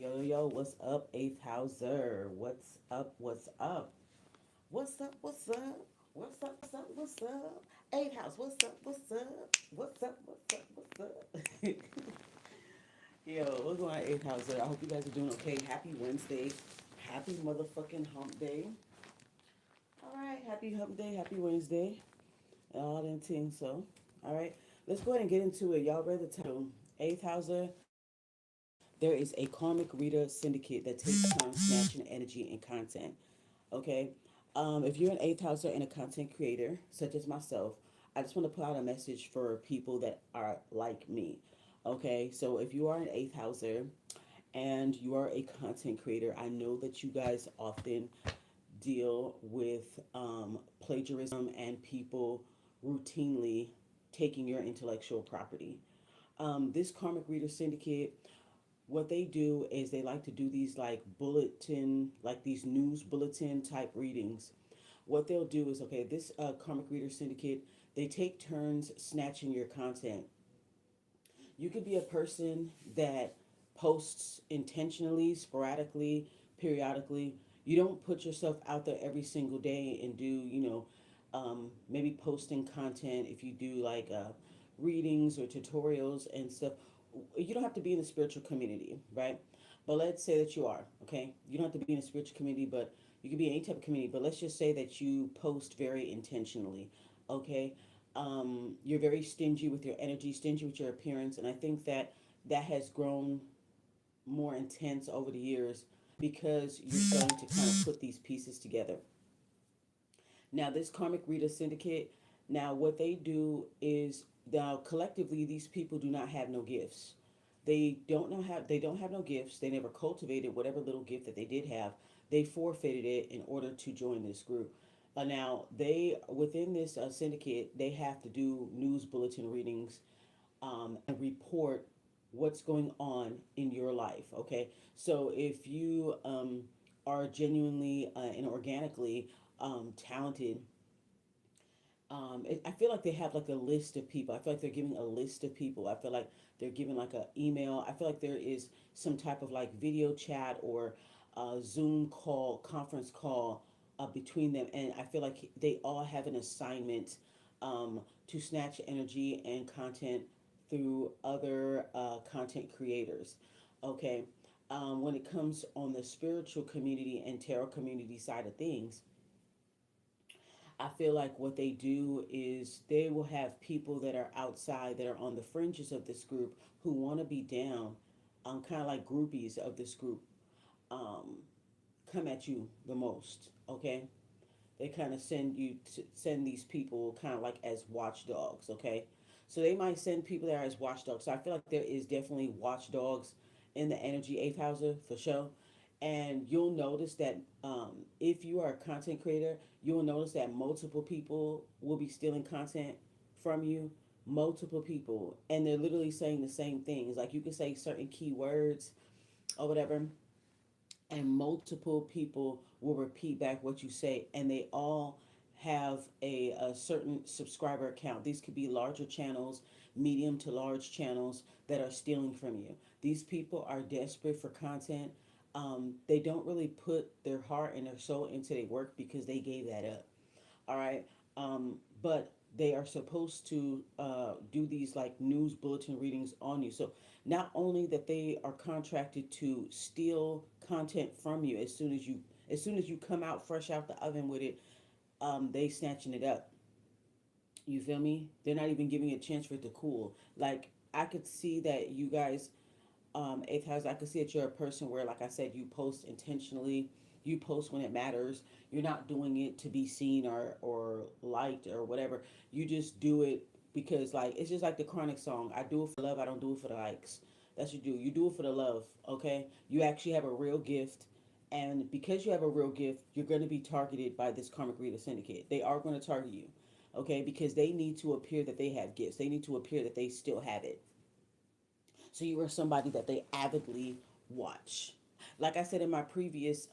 Yo, what's up, eighth houser? What's up? What's up? What's up? What's up? What's up? What's up? What's up? Eighth house, what's up? What's up? What's up? What's up? What's up? Yo, what's going on, eighth houser? I hope you guys are doing okay. Happy Wednesday. Happy motherfucking hump day. All right, happy hump day. Happy Wednesday. And all them things. So, all right, let's go ahead and get into it. Y'all read the title. Eighth houser, there is a karmic reader syndicate that takes turns snatching energy and content. Okay. If you're an eighth houser and a content creator, such as myself, I just want to put out a message for people that are like me. Okay. So if you are an eighth houser and you are a content creator, I know that you guys often deal with plagiarism and people routinely taking your intellectual property. This karmic reader syndicate, what they do is they like to do these like bulletin, like these news bulletin type readings. What they'll do is, okay, this karmic reader syndicate, they take turns snatching your content. You could be a person that posts intentionally, sporadically, periodically. You don't put yourself out there every single day and do, maybe posting content if you do like readings or tutorials and stuff. You don't have to be in the spiritual community, right? But let's say that you are, okay? You don't have to be in a spiritual community, but you could be in any type of community. But let's just say that you post very intentionally, okay? You're very stingy with your energy, stingy with your appearance, and I think that that has grown more intense over the years because you're starting to kind of put these pieces together. Now, this karmic reader syndicate, now what they do is now collectively these people do not have no gifts. They don't have no gifts. They never cultivated whatever little gift that they did have. They forfeited it in order to join this group. Now they within this syndicate they have to do news bulletin readings and report what's going on in your life. Okay, so if you are genuinely and organically talented, I feel like they have like a list of people. I feel like they're giving a list of people. I feel like they're giving like an email. I feel like there is some type of like video chat or Zoom call, conference call between them, and I feel like they all have an assignment to snatch energy and content through other content creators. Okay, when it comes on the spiritual community and tarot community side of things, I feel like what they do is they will have people that are outside, that are on the fringes of this group who want to be down, kind of like groupies of this group, um, come at you the most. Okay, they kind of send these people kind of like as watchdogs. Okay, so they might send people there as watchdogs. So I feel like there is definitely watchdogs in the energy eighth houser for sure. And you'll notice that if you are a content creator, you'll notice that multiple people will be stealing content from you. Multiple people, and they're literally saying the same things. Like you can say certain keywords or whatever, and multiple people will repeat back what you say, and they all have a certain subscriber account. These could be larger channels, medium to large channels that are stealing from you. These people are desperate for content. They don't really put their heart and their soul into their work because they gave that up. All right. But they are supposed to do these like news bulletin readings on you. So not only that they are contracted to steal content from you as soon as you come out fresh out the oven with it, they snatching it up. You feel me? They're not even giving it a chance for it to cool. Like I could see that you guys eighth house, I could see that you're a person where, like I said, you post intentionally. You post when it matters. You're not doing it to be seen or liked or whatever. You just do it because, like, it's just like the Chronic song. I do it for love. I don't do it for the likes. That's what you do. You do it for the love. Okay. You actually have a real gift, and because you have a real gift, you're going to be targeted by this karmic reader syndicate. They are going to target you. Okay, because they need to appear that they have gifts. They need to appear that they still have it. So you are somebody that they avidly watch. Like I said in my previous,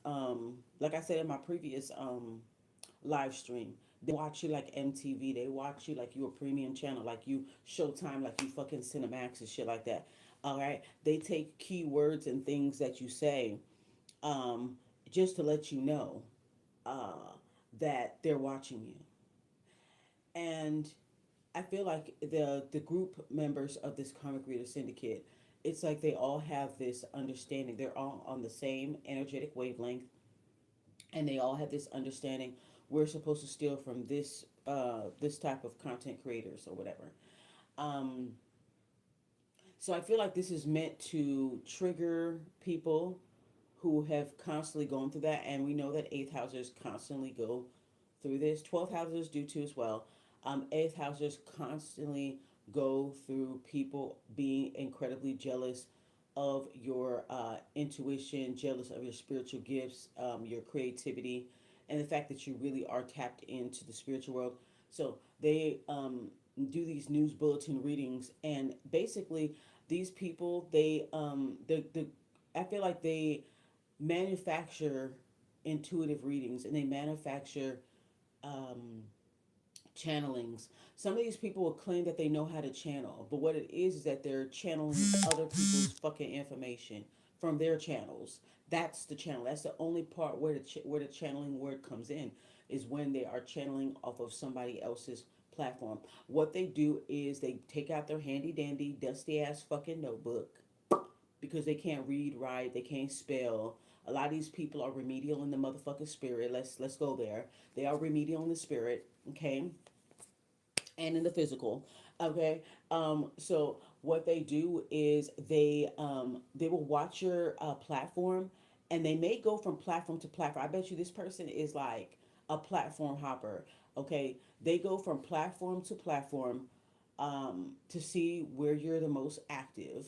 live stream, they watch you like MTV. They watch you like you a premium channel, like you Showtime, like you fucking Cinemax and shit like that. All right, they take keywords and things that you say, um, just to let you know uh, that they're watching you. And I feel like the group members of this Karmic Reader Syndicate, it's like they all have this understanding. They're all on the same energetic wavelength, and they all have this understanding. We're supposed to steal from this type of content creators or whatever. Um, so I feel like this is meant to trigger people who have constantly gone through that, and we know that eighth housers constantly go through this. 12th housers do too as well. Eighth housers constantly go through people being incredibly jealous of your intuition, jealous of your spiritual gifts, your creativity, and the fact that you really are tapped into the spiritual world. So they do these news bulletin readings, and basically these people, the I feel like they manufacture intuitive readings, and they manufacture um, channelings. Some of these people will claim that they know how to channel, but what it is that they're channeling other people's fucking information from their channels. That's the channel. That's the only part where where the channeling word comes in, is when they are channeling off of somebody else's platform. What they do is they take out their handy dandy dusty ass fucking notebook, because they can't read, write, they can't spell. A lot of these people are remedial in the motherfucking spirit. Let's go there. They are remedial in the spirit, okay, and in the physical, okay. So what they do is they will watch your platform, and they may go from platform to platform. I bet you this person is like a platform hopper, okay. They go from platform to platform, to see where you're the most active.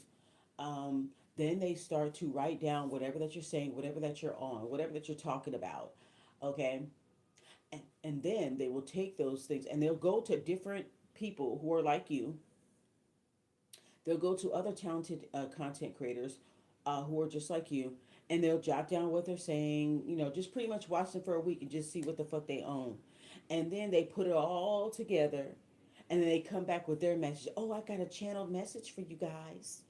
Then they start to write down whatever that you're saying, whatever that you're on, whatever that you're talking about, okay? And then they will take those things and they'll go to different people who are like you. They'll go to other talented content creators who are just like you, and they'll jot down what they're saying, just pretty much watch them for a week and just see what the fuck they own. And then they put it all together, and then they come back with their message. Oh, I got a channeled message for you guys.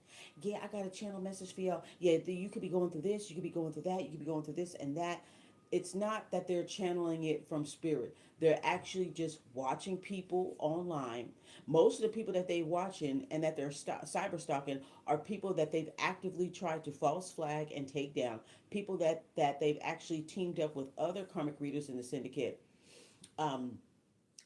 Yeah, I got a channeled message for y'all. Yeah, you could be going through this, you could be going through that, you could be going through this and that. It's not that they're channeling it from spirit. They're actually just watching people online. Most of the people that they watching and that they're cyber stalking are people that they've actively tried to false flag and take down. People that they've actually teamed up with other karmic readers in the syndicate, um,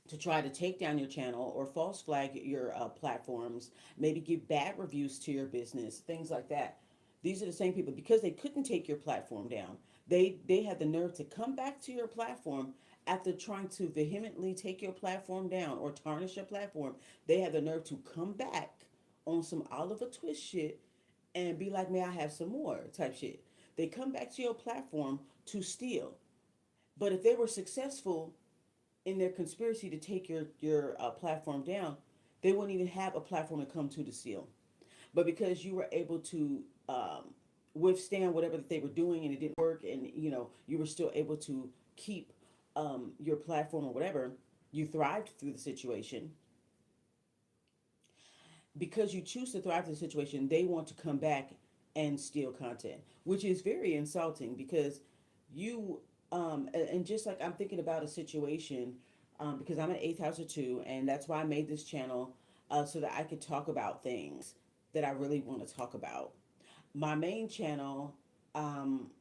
to try to take down your channel or false flag your platforms, maybe give bad reviews to your business, things like that. These are the same people, because they couldn't take your platform down. They had the nerve to come back to your platform after trying to vehemently take your platform down or tarnish your platform. They had the nerve to come back on some Oliver Twist shit and be like, "May I have some more?" type shit. They come back to your platform to steal. But if they were successful in their conspiracy to take your platform down, they wouldn't even have a platform to come to steal. But because you were able to withstand whatever that they were doing and it didn't work, and you were still able to keep your platform or whatever, you thrived through the situation. Because you choose to thrive through the situation, they want to come back and steal content, which is very insulting, because you and just like I'm thinking about a situation, because I'm an eighth houser too, and that's why I made this channel, so that I could talk about things that I really want to talk about. My main channel, um,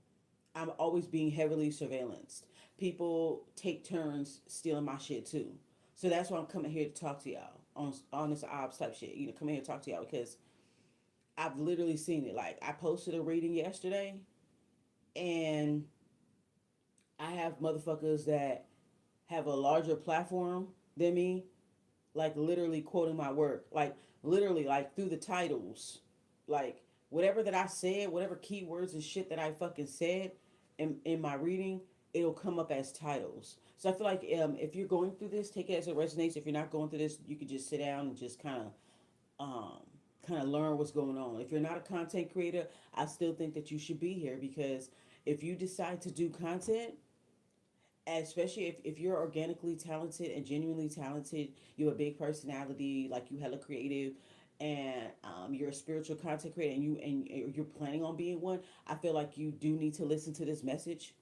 I'm always being heavily surveillanced. People take turns stealing my shit too. So that's why I'm coming here to talk to y'all on this ops type shit. Come here to talk to y'all because I've literally seen it. Like, I posted a reading yesterday, and I have motherfuckers that have a larger platform than me, like literally quoting my work, like literally like through the titles, like whatever that I said, whatever keywords and shit that I fucking said in my reading, it'll come up as titles. So I feel like, if you're going through this, take it as it resonates. If you're not going through this, you could just sit down and just um, kind of learn what's going on. If you're not a content creator, I still think that you should be here, because if you decide to do content, especially if you're organically talented and genuinely talented, you have a big personality, like you hella creative, and you're a spiritual content creator, and you're planning on being one, I feel like you do need to listen to this message.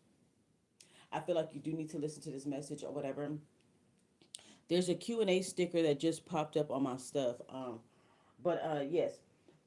I feel like you do need to listen to this message or whatever. There's a Q&A sticker that just popped up on my stuff. But yes,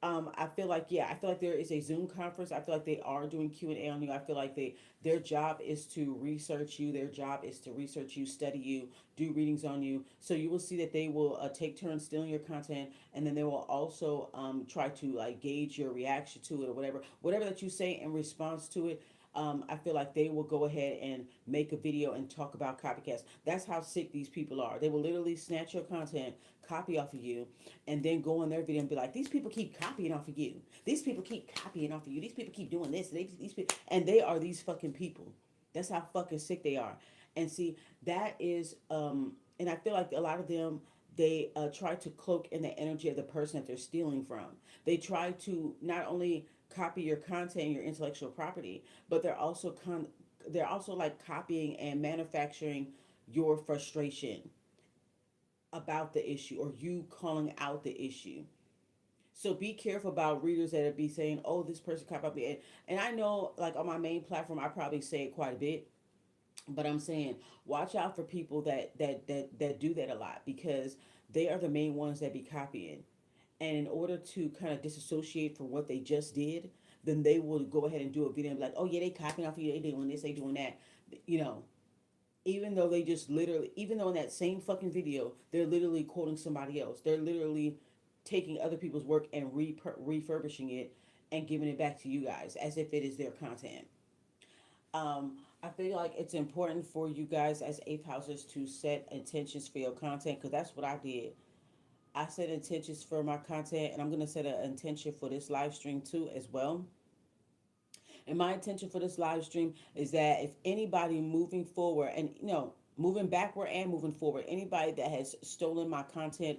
I feel like, yeah, I feel like there is a Zoom conference. I feel like they are doing Q&A on you. I feel like their job is to research you. Their job is to research you, study you, do readings on you. So you will see that they will take turns stealing your content, and then they will also try to like gauge your reaction to it or whatever that you say in response to it. I feel like they will go ahead and make a video and talk about copycats. That's how sick these people are. They will literally snatch your content, copy off of you, and then go on their video and be like, "These people keep copying off of you. These people keep copying off of you. These people keep doing this. These people," and they are these fucking people. That's how fucking sick they are. And see, that is, and I feel like a lot of them, they try to cloak in the energy of the person that they're stealing from. They try to not only copy your content, your intellectual property, but they're also like copying and manufacturing your frustration about the issue, or you calling out the issue. So be careful about readers that be saying, "Oh, this person copied me," and I know, like on my main platform, I probably say it quite a bit, but I'm saying watch out for people that do that a lot, because they are the main ones that be copying. And in order to kind of disassociate from what they just did, then they will go ahead and do a video and be like, "Oh yeah, they copying off you. They doing this. They doing that." You know, even though they just literally, even though in that same fucking video, they're literally quoting somebody else. They're literally taking other people's work and refurbishing it and giving it back to you guys as if it is their content. I feel like it's important for you guys as eighth houses to set intentions for your content, because that's what I did. I set intentions for my content, and I'm gonna set an intention for this live stream too as well. And my intention for this live stream is that if anybody moving forward, and moving backward and moving forward, anybody that has stolen my content,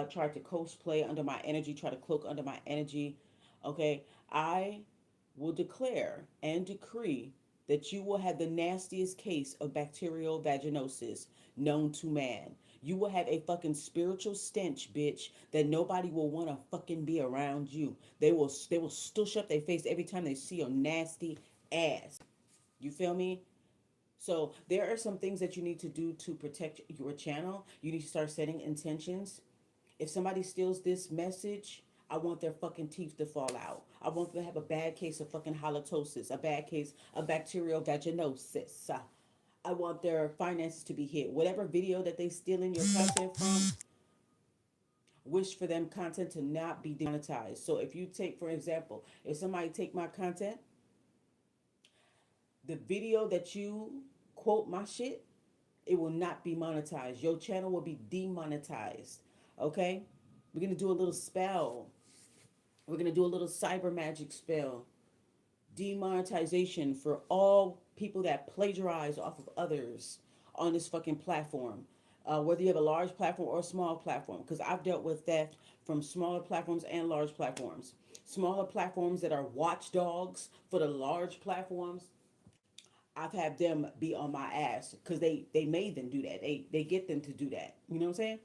tried to cosplay under my energy, try to cloak under my energy, okay, I will declare and decree that you will have the nastiest case of bacterial vaginosis known to man. You will have a fucking spiritual stench, bitch, that nobody will want to fucking be around you. They will stush up their face every time they see your nasty ass. You feel me? So there are some things that you need to do to protect your channel. You need to start setting intentions. If somebody steals this message, I want their fucking teeth to fall out. I want them to have a bad case of fucking halitosis, a bad case of bacterial vaginosis. I want their finances to be hit. Whatever video that they stealing your content from, wish for them content to not be demonetized. So if you take, for example, if somebody take my content, the video that you quote my shit, it will not be monetized. Your channel will be demonetized. Okay? We're going to do a little spell. We're going to do a little cyber magic spell. Demonetization for all people that plagiarize off of others on this fucking platform. Whether you have a large platform or a small platform, because I've dealt with theft from smaller platforms and large platforms. Smaller platforms that are watchdogs for the large platforms, I've had them be on my ass because they made them do that. They get them to do that. You know what I'm saying?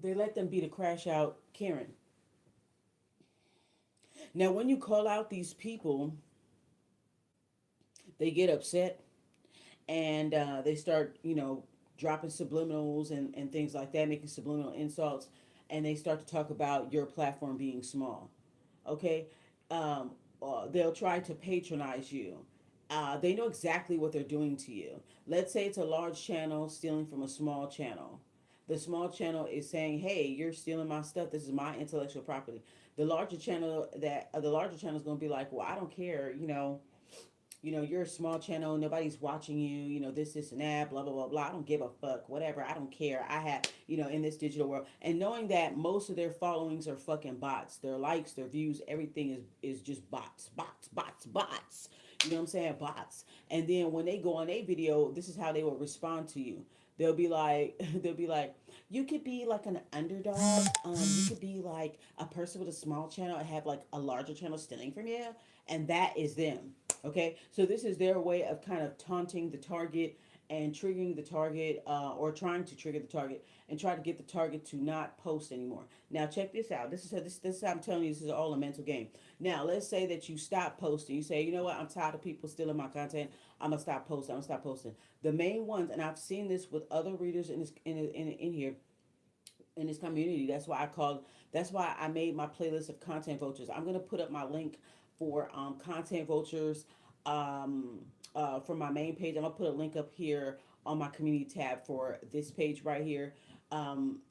They let them be the crash out Karen. Now, when you call out these people, they get upset, and they start, dropping subliminals and things like that, making subliminal insults, and they start to talk about your platform being small. Okay? They'll try to patronize you. They know exactly what they're doing to you. Let's say it's a large channel stealing from a small channel. The small channel is saying, "Hey, you're stealing my stuff. This is my intellectual property." The larger channel is going to be like, "Well, I don't care. You're a small channel. Nobody's watching you. This, and that. Blah blah blah blah. I don't give a fuck. Whatever. I don't care. I have, in this digital world." And knowing that most of their followings are fucking bots. Their likes, their views, everything is just bots, bots, bots, bots. You know what I'm saying? Bots. And then when they go on a video, this is how they will respond to you. They'll be like, you could be like an underdog. You could be like a person with a small channel and have like a larger channel stealing from you, and that is them. Okay, so this is their way of kind of taunting the target and triggering the target, or trying to trigger the target and try to get the target to not post anymore. Now check this out. This is how I'm telling you, this is all a mental game. Now let's say that you stop posting. You say, you know what, I'm tired of people stealing my content. I'm gonna stop posting. I'm gonna stop posting. The main ones, and I've seen this with other readers in this in here in this community. That's why I made my playlist of content vultures. I'm gonna put up my link for content vultures, from my main page. I'm gonna put a link up here on my community tab for this page right here,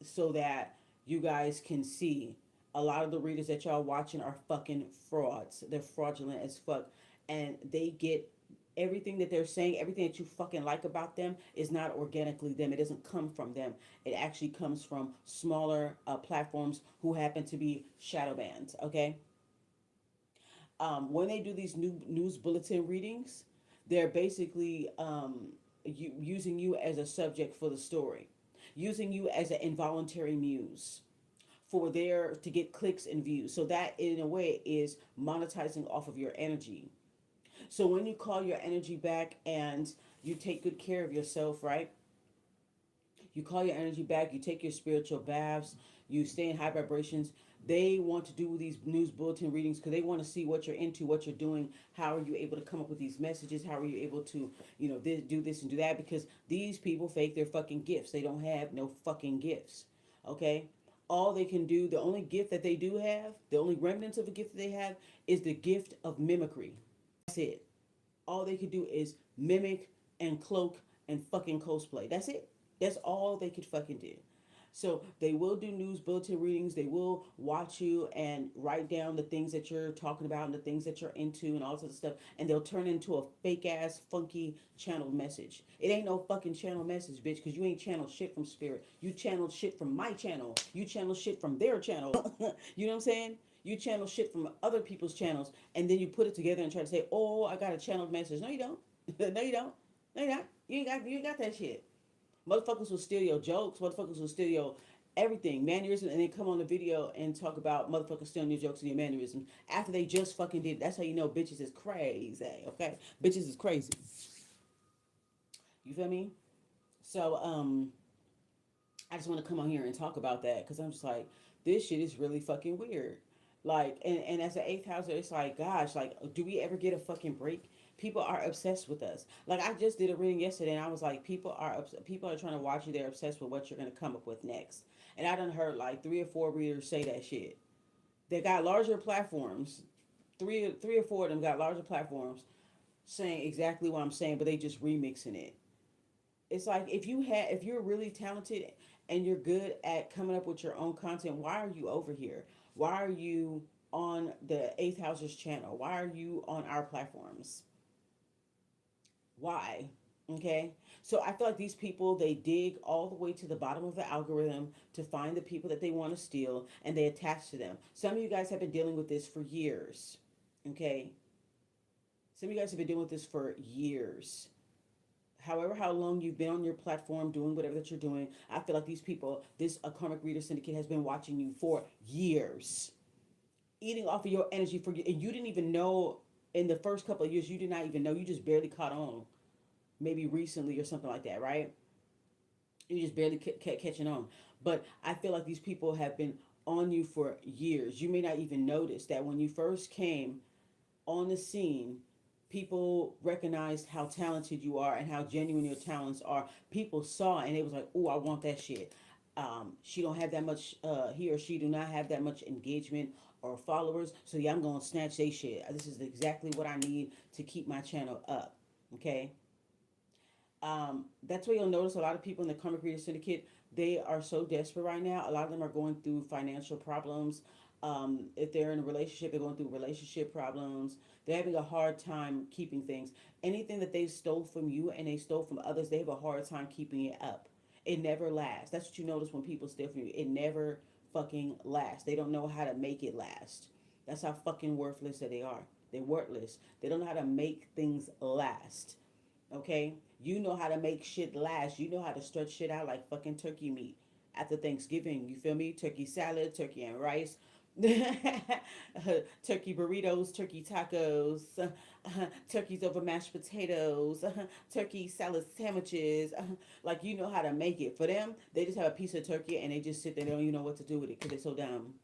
so that you guys can see. A lot of the readers that y'all watching are fucking frauds. They're fraudulent as fuck, and they get everything that they're saying, everything that you fucking like about them is not organically them. It doesn't come from them. It actually comes from smaller platforms who happen to be shadow bans. Okay. When they do these new news bulletin readings, they're basically using you as a subject for the story, using you as an involuntary muse for their to get clicks and views. So that in a way is monetizing off of your energy. So when you call your energy back and you take good care of yourself, right? You call your energy back, you take your spiritual baths, you stay in high vibrations. They want to do these news bulletin readings because they want to see what you're into, what you're doing, how are you able to come up with these messages, how are you able to, do this and do that, because these people fake their fucking gifts. They don't have no fucking gifts. Okay? All they can do, the only gift that they do have, the only remnants of a gift that they have is the gift of mimicry. That's it. All they could do is mimic and cloak and fucking cosplay. That's it. That's all they could fucking do. So they will do news bulletin readings. They will watch you and write down the things that you're talking about and the things that you're into and all sorts of stuff. And they'll turn into a fake ass funky channeled message. It ain't no fucking channel message, bitch, because you ain't channeled shit from spirit. You channeled shit from my channel. You channeled shit from their channel. You know what I'm saying? You channel shit from other people's channels, and then you put it together and try to say, "Oh, I got a channeled message." No, you don't. No, you don't. No, you not. You ain't got that shit. Motherfuckers will steal your jokes. Motherfuckers will steal your everything, mannerisms, and then come on the video and talk about motherfuckers stealing your jokes and your mannerisms after they just fucking did it. That's how you know bitches is crazy. Okay, bitches is crazy. You feel me? So I just want to come on here and talk about that because I'm just like, this shit is really fucking weird. Like, and as an eighth houser, it's like, gosh, like, do we ever get a fucking break? People are obsessed with us. Like, I just did a reading yesterday, and I was like, people are trying to watch you. They're obsessed with what you're gonna come up with next. And I done heard like 3 or 4 readers say that shit. They got larger platforms. Three or four of them got larger platforms, saying exactly what I'm saying, but they just remixing it. It's like if you're really talented and you're good at coming up with your own content, why are you over here? Why are you on the Eighth House's channel? Why are you on our platforms? Why? Okay. So I feel like these people, they dig all the way to the bottom of the algorithm to find the people that they want to steal, and they attach to them. Some of you guys have been dealing with this for years. Okay. Some of you guys have been dealing with this for years. However, how long you've been on your platform doing whatever that you're doing, I feel like these people, this a Karmic Reader Syndicate has been watching you for years, eating off of your energy for you, and you didn't even know in the first couple of years. You did not even know. You just barely caught on, maybe recently or something like that, right? You just barely kept catching on. But I feel like these people have been on you for years. You may not even notice that when you first came on the scene, people recognized how talented you are and how genuine your talents are. People saw and it was like, oh, I want that shit. She don't have that much, he or she do not have that much engagement or followers. So yeah, I'm going to snatch they shit. This is exactly what I need to keep my channel up. Okay. That's why you'll notice a lot of people in the Karmic Reader Syndicate, they are so desperate right now. A lot of them are going through financial problems. If they're in a relationship, they're going through relationship problems. They're having a hard time keeping things. Anything that they stole from you and they stole from others, they have a hard time keeping it up. It never lasts. That's what you notice when people steal from you. It never fucking lasts. They don't know how to make it last. That's how fucking worthless that they are. They're worthless. They don't know how to make things last. Okay? You know how to make shit last. You know how to stretch shit out like fucking turkey meat after Thanksgiving. You feel me? Turkey salad, turkey and rice, Turkey burritos, turkey tacos, turkeys over mashed potatoes, turkey salad sandwiches. Like you know how to make it. For them, they just have a piece of turkey and they just sit there. They don't even know what to do with it because they're so dumb.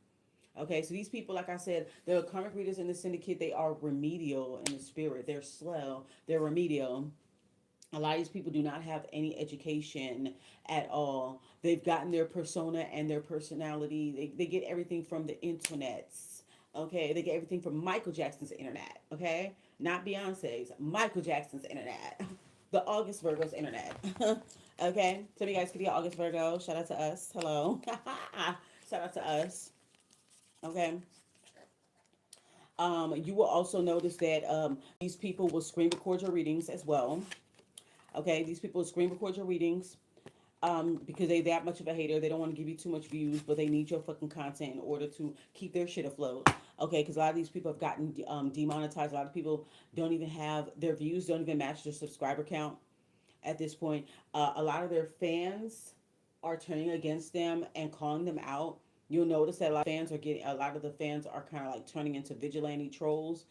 Okay, so these people, like I said, they're karmic readers in the syndicate. They are remedial in the spirit. They're slow. They're remedial. A lot of these people do not have any education at all. They've gotten their persona and their personality. They get everything from the internets. Okay, they get everything from Michael Jackson's internet. Okay, not Beyonce's. Michael Jackson's internet. The August Virgo's internet. Okay, some of you guys could be August Virgo. Shout out to us. Hello. Shout out to us. Okay. You will also notice that these people will screen record your readings as well. Okay, these people will screen record your readings because they that much of a hater. They don't want to give you too much views, but they need your fucking content in order to keep their shit afloat. Okay, because a lot of these people have gotten demonetized. A lot of people don't even have their views, don't even match their subscriber count at this point. A lot of their fans are turning against them and calling them out. You'll notice that a lot of the fans are kind of like turning into vigilante trolls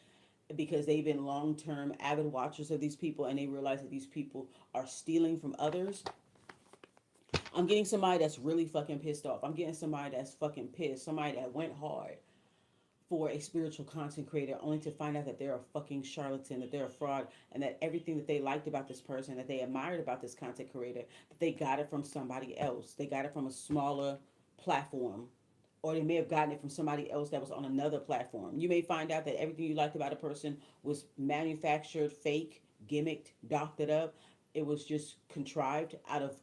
because they've been long-term avid watchers of these people and they realize that these people are stealing from others. I'm getting somebody that's really fucking pissed off. I'm getting somebody that's fucking pissed. Somebody that went hard for a spiritual content creator only to find out that they're a fucking charlatan, that they're a fraud, and that everything that they liked about this person, that they admired about this content creator, that they got it from somebody else. They got it from a smaller platform. Or they may have gotten it from somebody else that was on another platform. You may find out that everything you liked about a person was manufactured, fake, gimmicked, doctored up. It was just contrived out of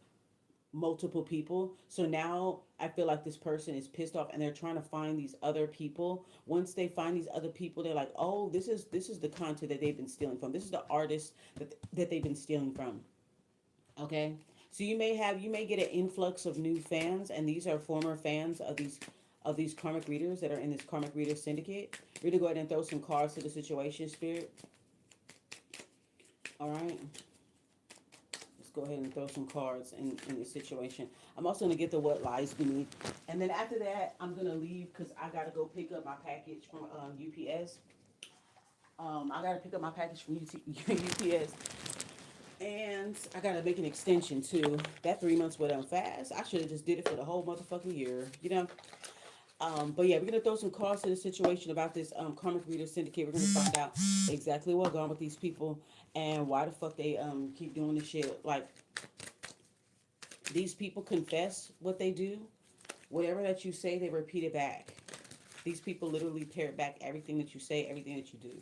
multiple people. So now I feel like this person is pissed off and they're trying to find these other people. Once they find these other people, they're like, "Oh, this is the content that they've been stealing from. This is the artist that they've been stealing from." Okay? So you may get an influx of new fans and these are former fans of these karmic readers that are in this karmic reader syndicate. We're gonna go ahead and throw some cards to the situation, Spirit. All right. Let's go ahead and throw some cards in this situation. I'm also gonna get the what lies beneath, and then after that, I'm gonna leave because I gotta go pick up my package from UPS. I gotta pick up my package from UPS, and I gotta make an extension too. That 3 months went on fast. I should have just did it for the whole motherfucking year, you know. But yeah, we're gonna throw some cards to the situation about this karmic reader syndicate. We're gonna find out exactly what's going on with these people and why the fuck they keep doing this shit. Like these people confess what they do. Whatever that you say, they repeat it back. These people literally parrot back everything that you say, everything that you do.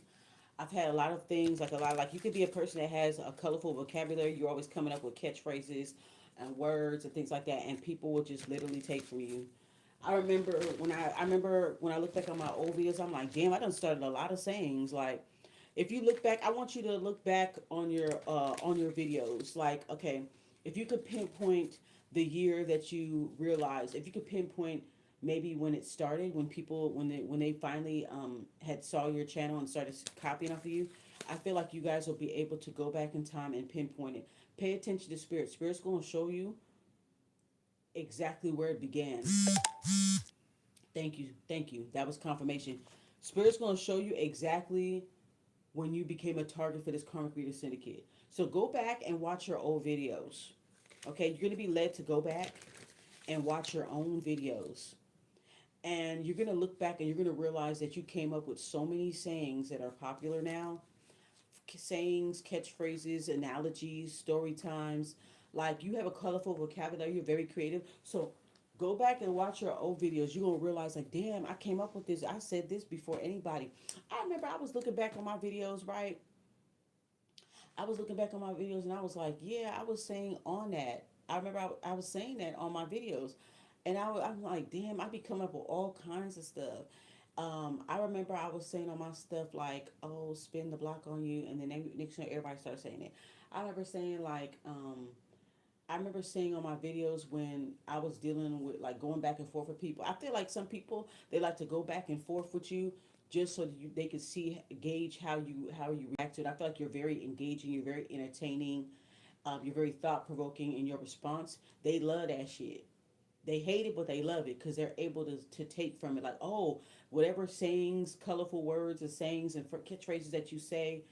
I've had a lot of things, like you could be a person that has a colorful vocabulary. You're always coming up with catchphrases and words and things like that, and people will just literally take from you. I remember when I look back on my old videos, I'm like, damn, I done started a lot of sayings. Like, if you look back, I want you to look back on your videos. Like, okay, if you could pinpoint the year that you realized, if you could pinpoint maybe when it started, when they finally had saw your channel and started copying off of you, I feel like you guys will be able to go back in time and pinpoint it. Pay attention to spirit. Spirit's going to show you exactly where it began. Thank you. Thank you. That was confirmation. Spirit's going to show you exactly when you became a target for this karmic reader syndicate. So go back and watch your old videos. Okay, you're going to be led to go back and watch your own videos. And you're going to look back and you're going to realize that you came up with so many sayings that are popular now. Sayings, catchphrases, analogies, story times. Like you have a colorful vocabulary, you're very creative. So go back and watch your old videos. You're going to realize, like, damn, I came up with this. I said this before anybody. I remember I was looking back on my videos, right? I was looking back on my videos and I was like, yeah, I was saying on that. I remember I was saying that on my videos. And I'm like, damn, I be coming up with all kinds of stuff. I remember I was saying on my stuff like, oh, spin the block on you. And then next thing everybody started saying it. I remember saying like, I remember saying on my videos when I was dealing with like going back and forth with people. I feel like some people they like to go back and forth with you just so that they can see gauge how you react to it. I feel like you're very engaging, you're very entertaining, you're very thought provoking in your response. They love that shit. They hate it, but they love it because they're able to take from it. Like, oh, whatever sayings, colorful words and sayings and catchphrases that you say,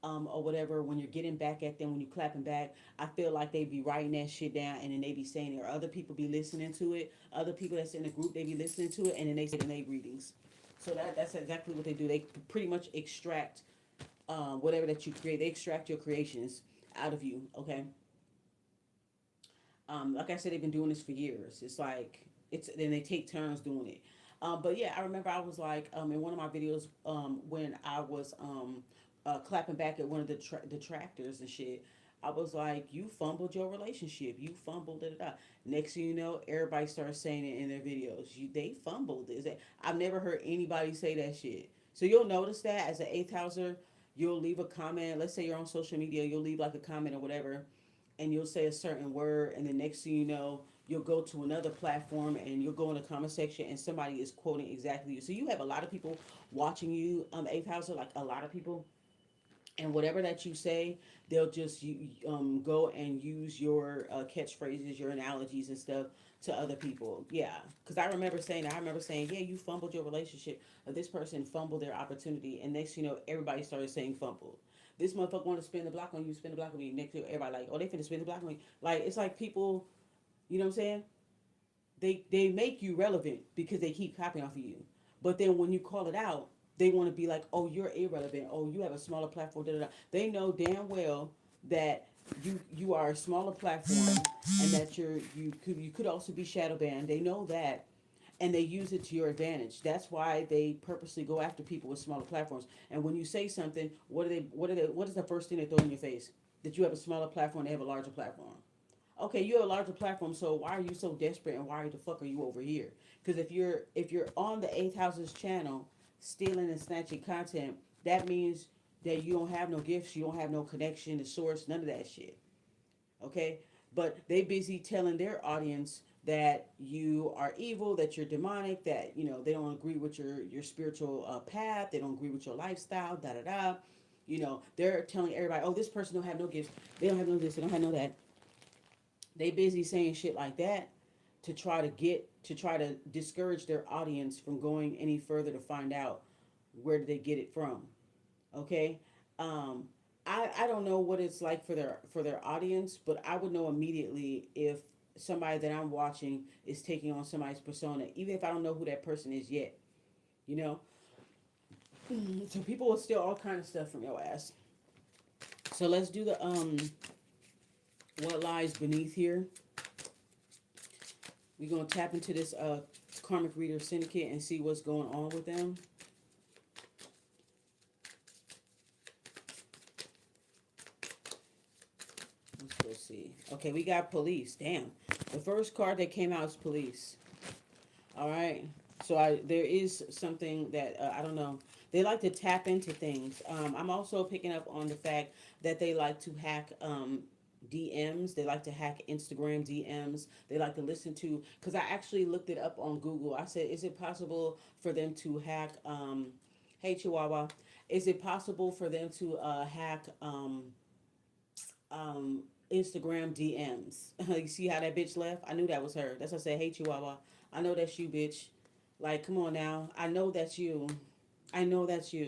or whatever, when you're getting back at them, when you're clapping back, I feel like they be writing that shit down and then they be saying it, or other people be listening to it. Other people that's in the group, they be listening to it, and then they say it in their readings. So that's exactly what they do. They pretty much extract whatever that you create. They extract your creations out of you. Okay. Like I said, they've been doing this for years. It's like it's then they take turns doing it. But yeah, I remember I was like in one of my videos when I was clapping back at one of the detractors and shit. I was like, "You fumbled your relationship. You fumbled it up." Next thing you know, everybody starts saying it in their videos. They fumbled. Is that I've never heard anybody say that shit. So you'll notice that as an eighth houser, you'll leave a comment. Let's say you're on social media, you'll leave like a comment or whatever, and you'll say a certain word, and the next thing you know, you'll go to another platform and you'll go in the comment section and somebody is quoting exactly you. So you have a lot of people watching you, eighth houser, like a lot of people, and whatever that you say, they'll just go and use your catchphrases, your analogies and stuff to other people. Yeah, because I remember saying, yeah, you fumbled your relationship. This person fumbled their opportunity, and next you know, everybody started saying fumbled. This motherfucker want to spin the block on you, spin the block on me. Next, everybody like, oh, they finna spin the block on me. Like it's like people, you know what I'm saying? They make you relevant because they keep copying off of you. But then when you call it out, they want to be like, oh, you're irrelevant. Oh, you have a smaller platform. Da, da, da. They know damn well that you are a smaller platform and that you could also be shadow banned. They know that, and they use it to your advantage. That's why they purposely go after people with smaller platforms. And when you say something, what is the first thing they throw in your face? That you have a smaller platform, they have a larger platform. Okay, you have a larger platform, so why are you so desperate and why the fuck are you over here? Because if you're on the eighth house's channel stealing and snatching content, that means that you don't have no gifts, you don't have no connection to source, none of that shit. Okay, but they busy telling their audience that you are evil, that you're demonic, that they don't agree with your spiritual path, they don't agree with your lifestyle, da da da. They're telling everybody, oh, this person don't have no gifts, they don't have no this, they don't have no that. They busy saying shit like that to try to discourage their audience from going any further to find out where did they get it from. Okay. um I don't know what it's like for their audience, but I would know immediately if somebody that I'm watching is taking on somebody's persona, even if I don't know who that person is yet. you know so people will steal all kind of stuff from your ass. So let's do the what lies beneath here. We're gonna tap into this karmic reader syndicate and see what's going on with them. Let's go see. Okay, we got police. Damn. The first card that came out is police. All right. So there is something that I don't know. They like to tap into things. I'm also picking up on the fact that they like to hack DMs. They like to hack Instagram DMs. They like to listen to, because I actually looked it up on Google. I said, is it possible for them to hack? Hey Chihuahua, is it possible for them to hack Instagram DMs? You see how that bitch left? I knew that was her. That's why I said, hey Chihuahua, I know that's you, bitch. Like, come on now. I know that's you. I know that's you.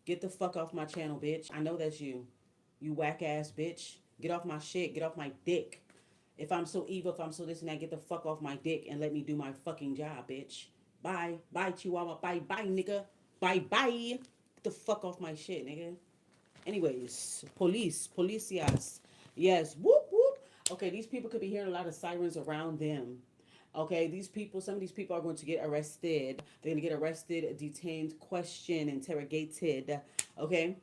Get the fuck off my channel, bitch. I know that's you. You whack ass bitch. Get off my shit. Get off my dick. If I'm so evil, if I'm so this and that, get the fuck off my dick and let me do my fucking job, bitch. Bye. Bye, Chihuahua. Bye, bye, nigga. Bye, bye. Get the fuck off my shit, nigga. Anyways, police. Policias. Yes. Whoop, whoop. Okay, these people could be hearing a lot of sirens around them. Okay, some of these people are going to get arrested. They're going to get arrested, detained, questioned, interrogated. Okay?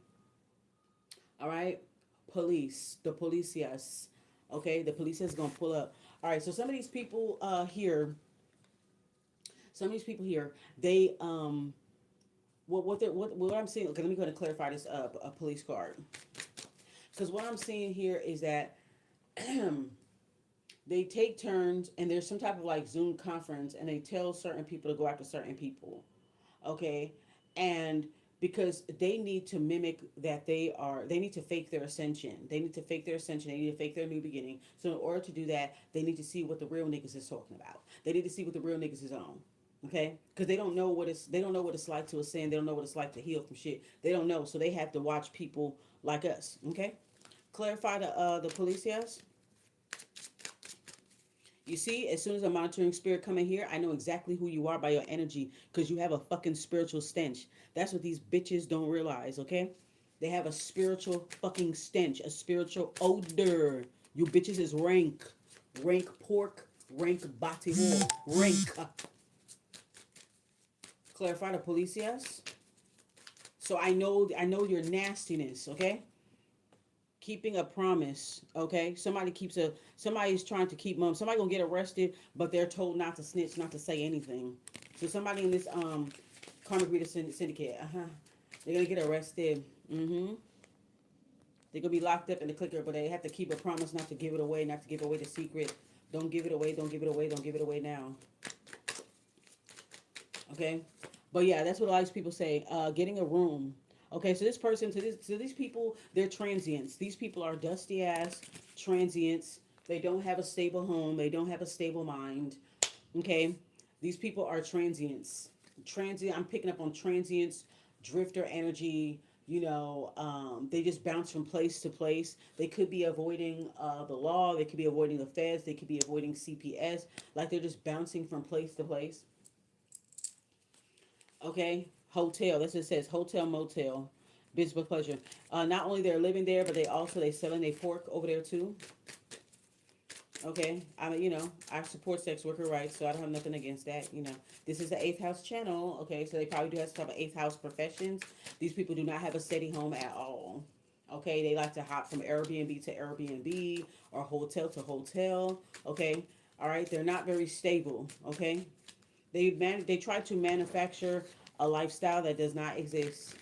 All right? Police. The policias. Okay? The police is going to pull up. All right, so some of these people here, they, what I'm seeing, okay, let me go ahead and clarify this a police card. Because what I'm seeing here is that they take turns and there's some type of like Zoom conference and they tell certain people to go after certain people. Okay. And because they need to mimic that they need to fake their ascension. They need to fake their ascension. They need to fake their new beginning. So in order to do that, they need to see what the real niggas is talking about. They need to see what the real niggas is on. Okay? Because they don't know what it's like to ascend. They don't know what it's like to heal from shit. They don't know. So they have to watch people like us. Okay? Clarify the police, yes? You see, as soon as a monitoring spirit come in here, I know exactly who you are by your energy because you have a fucking spiritual stench. That's what these bitches don't realize, okay? They have a spiritual fucking stench, a spiritual odor. You bitches is rank. Rank pork, rank body hole, rank. Clarify the police, yes? So I know your nastiness, okay? Keeping a promise, okay? Somebody's trying to keep mum. Somebody gonna get arrested, but they're told not to snitch, not to say anything. So somebody in this karmic reader syndicate, they're gonna get arrested. They're gonna be locked up in the clicker, but they have to keep a promise not to give it away, not to give away the secret. Don't give it away, don't give it away, don't give it away now. Okay? But yeah, that's what a lot of people say. Getting a room. Okay, so this person, so these people, they're transients. These people are dusty ass transients. They don't have a stable home. They don't have a stable mind. Okay, these people are transients. Transient. I'm picking up on transients, drifter energy. They just bounce from place to place. They could be avoiding the law. They could be avoiding the feds. They could be avoiding CPS. Like they're just bouncing from place to place. Okay, hotel. That's what it says. Hotel, motel, business with pleasure. Not only they're living there, but they selling their pork over there too. Okay, I mean, I support sex worker rights, so I don't have nothing against that. This is the eighth house channel. Okay, so they probably do have some type of eighth house professions. These people do not have a steady home at all. Okay, they like to hop from Airbnb to Airbnb or hotel to hotel. Okay, all right, they're not very stable. Okay, they try to manufacture a lifestyle that does not exist.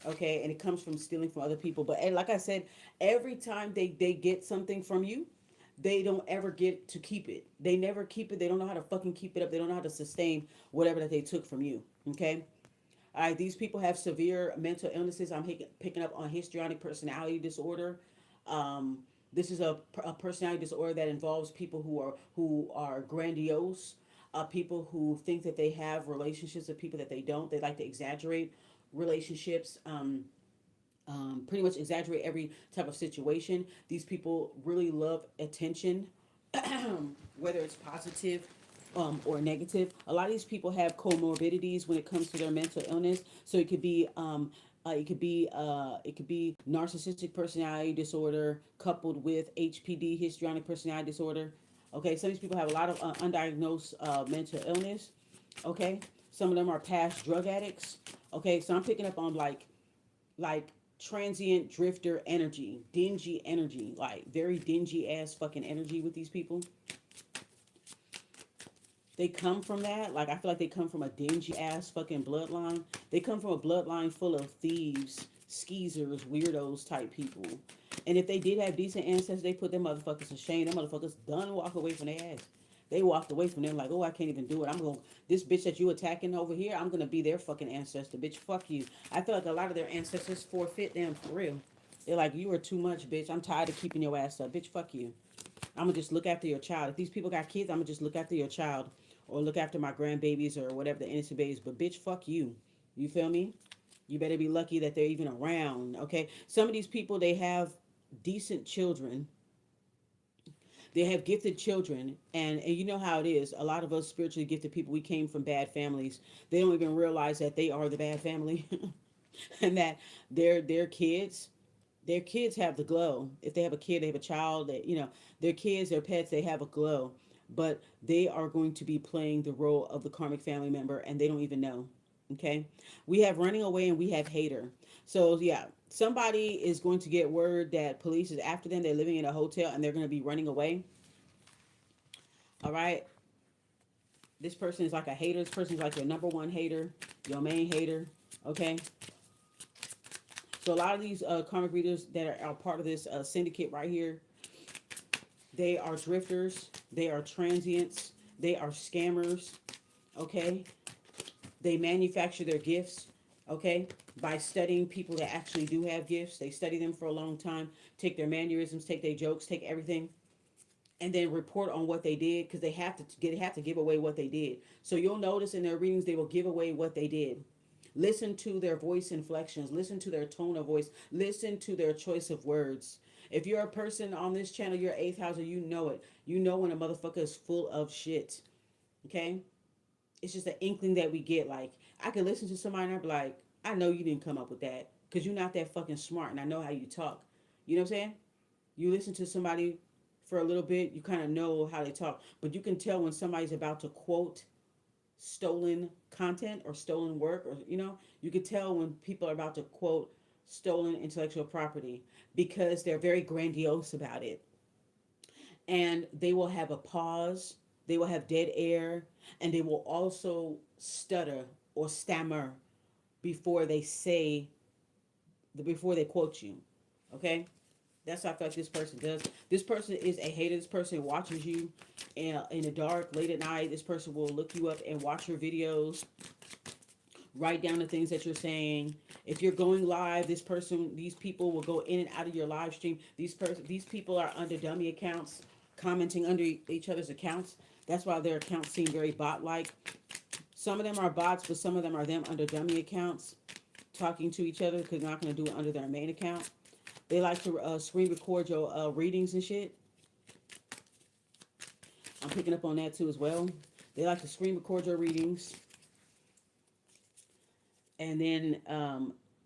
Okay, and it comes from stealing from other people. But like I said, every time they get something from you, they don't ever get to keep it. They never keep it. They don't know how to fucking keep it up. They don't know how to sustain whatever that they took from you. Okay. All right. These people have severe mental illnesses. I'm picking up on histrionic personality disorder. This is a personality disorder that involves people who are grandiose. People who think that they have relationships with people that they don't. They like to exaggerate relationships. Pretty much exaggerate every type of situation. These people really love attention, whether it's positive or negative. A lot of these people have comorbidities when it comes to their mental illness. So it could be narcissistic personality disorder coupled with HPD, histrionic personality disorder. Okay, some of these people have a lot of undiagnosed mental illness. Okay, some of them are past drug addicts. Okay, so I'm picking up on like transient drifter energy, dingy energy, like very dingy ass fucking energy with these people. They come from that. Like I feel like they come from a dingy ass fucking bloodline. They come from a bloodline full of thieves, skeezers, weirdos type people. And if they did have decent ancestors, they put them motherfuckers to shame. Them motherfuckers done walk away from their ass. They walked away from them like, oh, I can't even do it. This bitch that you attacking over here, I'm gonna be their fucking ancestor, bitch. Fuck you. I feel like a lot of their ancestors forfeit them for real. They're like, you are too much, bitch. I'm tired of keeping your ass up, bitch. Fuck you. I'm gonna just look after your child. If these people got kids, I'm gonna just look after your child or look after my grandbabies or whatever the innocent babies. But bitch, fuck you. You feel me? You better be lucky that they're even around. Okay. Some of these people, they have decent children. They have gifted children, and you know how it is. A lot of us spiritually gifted people, we came from bad families. They don't even realize that they are the bad family, and that their kids have the glow. If they have a kid, they have a child. That their kids, their pets, they have a glow, but they are going to be playing the role of the karmic family member, and they don't even know. Okay, we have running away and we have hater. So yeah, somebody is going to get word that police is after them. They're living in a hotel and they're going to be running away. All right. This person is like a hater. This person is like your number one hater, your main hater. Okay. So a lot of these karmic readers that are part of this syndicate right here, they are drifters. They are transients. They are scammers. Okay. They manufacture their gifts. Okay, by studying people that actually do have gifts. They study them for a long time, take their mannerisms, take their jokes, take everything, and then report on what they did, because they have to give away what they did. So you'll notice in their readings they will give away what they did. Listen to their voice inflections, listen to their tone of voice, listen to their choice of words. If you're a person on this channel, you're eighth houser, you know it. You know when a motherfucker is full of shit. Okay? It's just an inkling that we get. Like, I can listen to somebody and I'm like, I know you didn't come up with that. Because you're not that fucking smart and I know how you talk. You know what I'm saying? You listen to somebody for a little bit, you kind of know how they talk. But you can tell when somebody's about to quote stolen content or stolen work, or you could tell when people are about to quote stolen intellectual property, because they're very grandiose about it. And they will have a pause, they will have dead air, and they will also stutter or stammer before they say before they quote you. Okay? That's how I feel like this person does. This person is a hater. This person watches you in the dark, late at night. This person will look you up and watch your videos, write down the things that you're saying. If you're going live, these people will go in and out of your live stream. These people are under dummy accounts, commenting under each other's accounts. That's why their accounts seem very bot-like. Some of them are bots, but some of them are them under dummy accounts, talking to each other, because they're not going to do it under their main account. They like to screen record your readings and shit. I'm picking up on that too as well. They like to screen record your readings. And then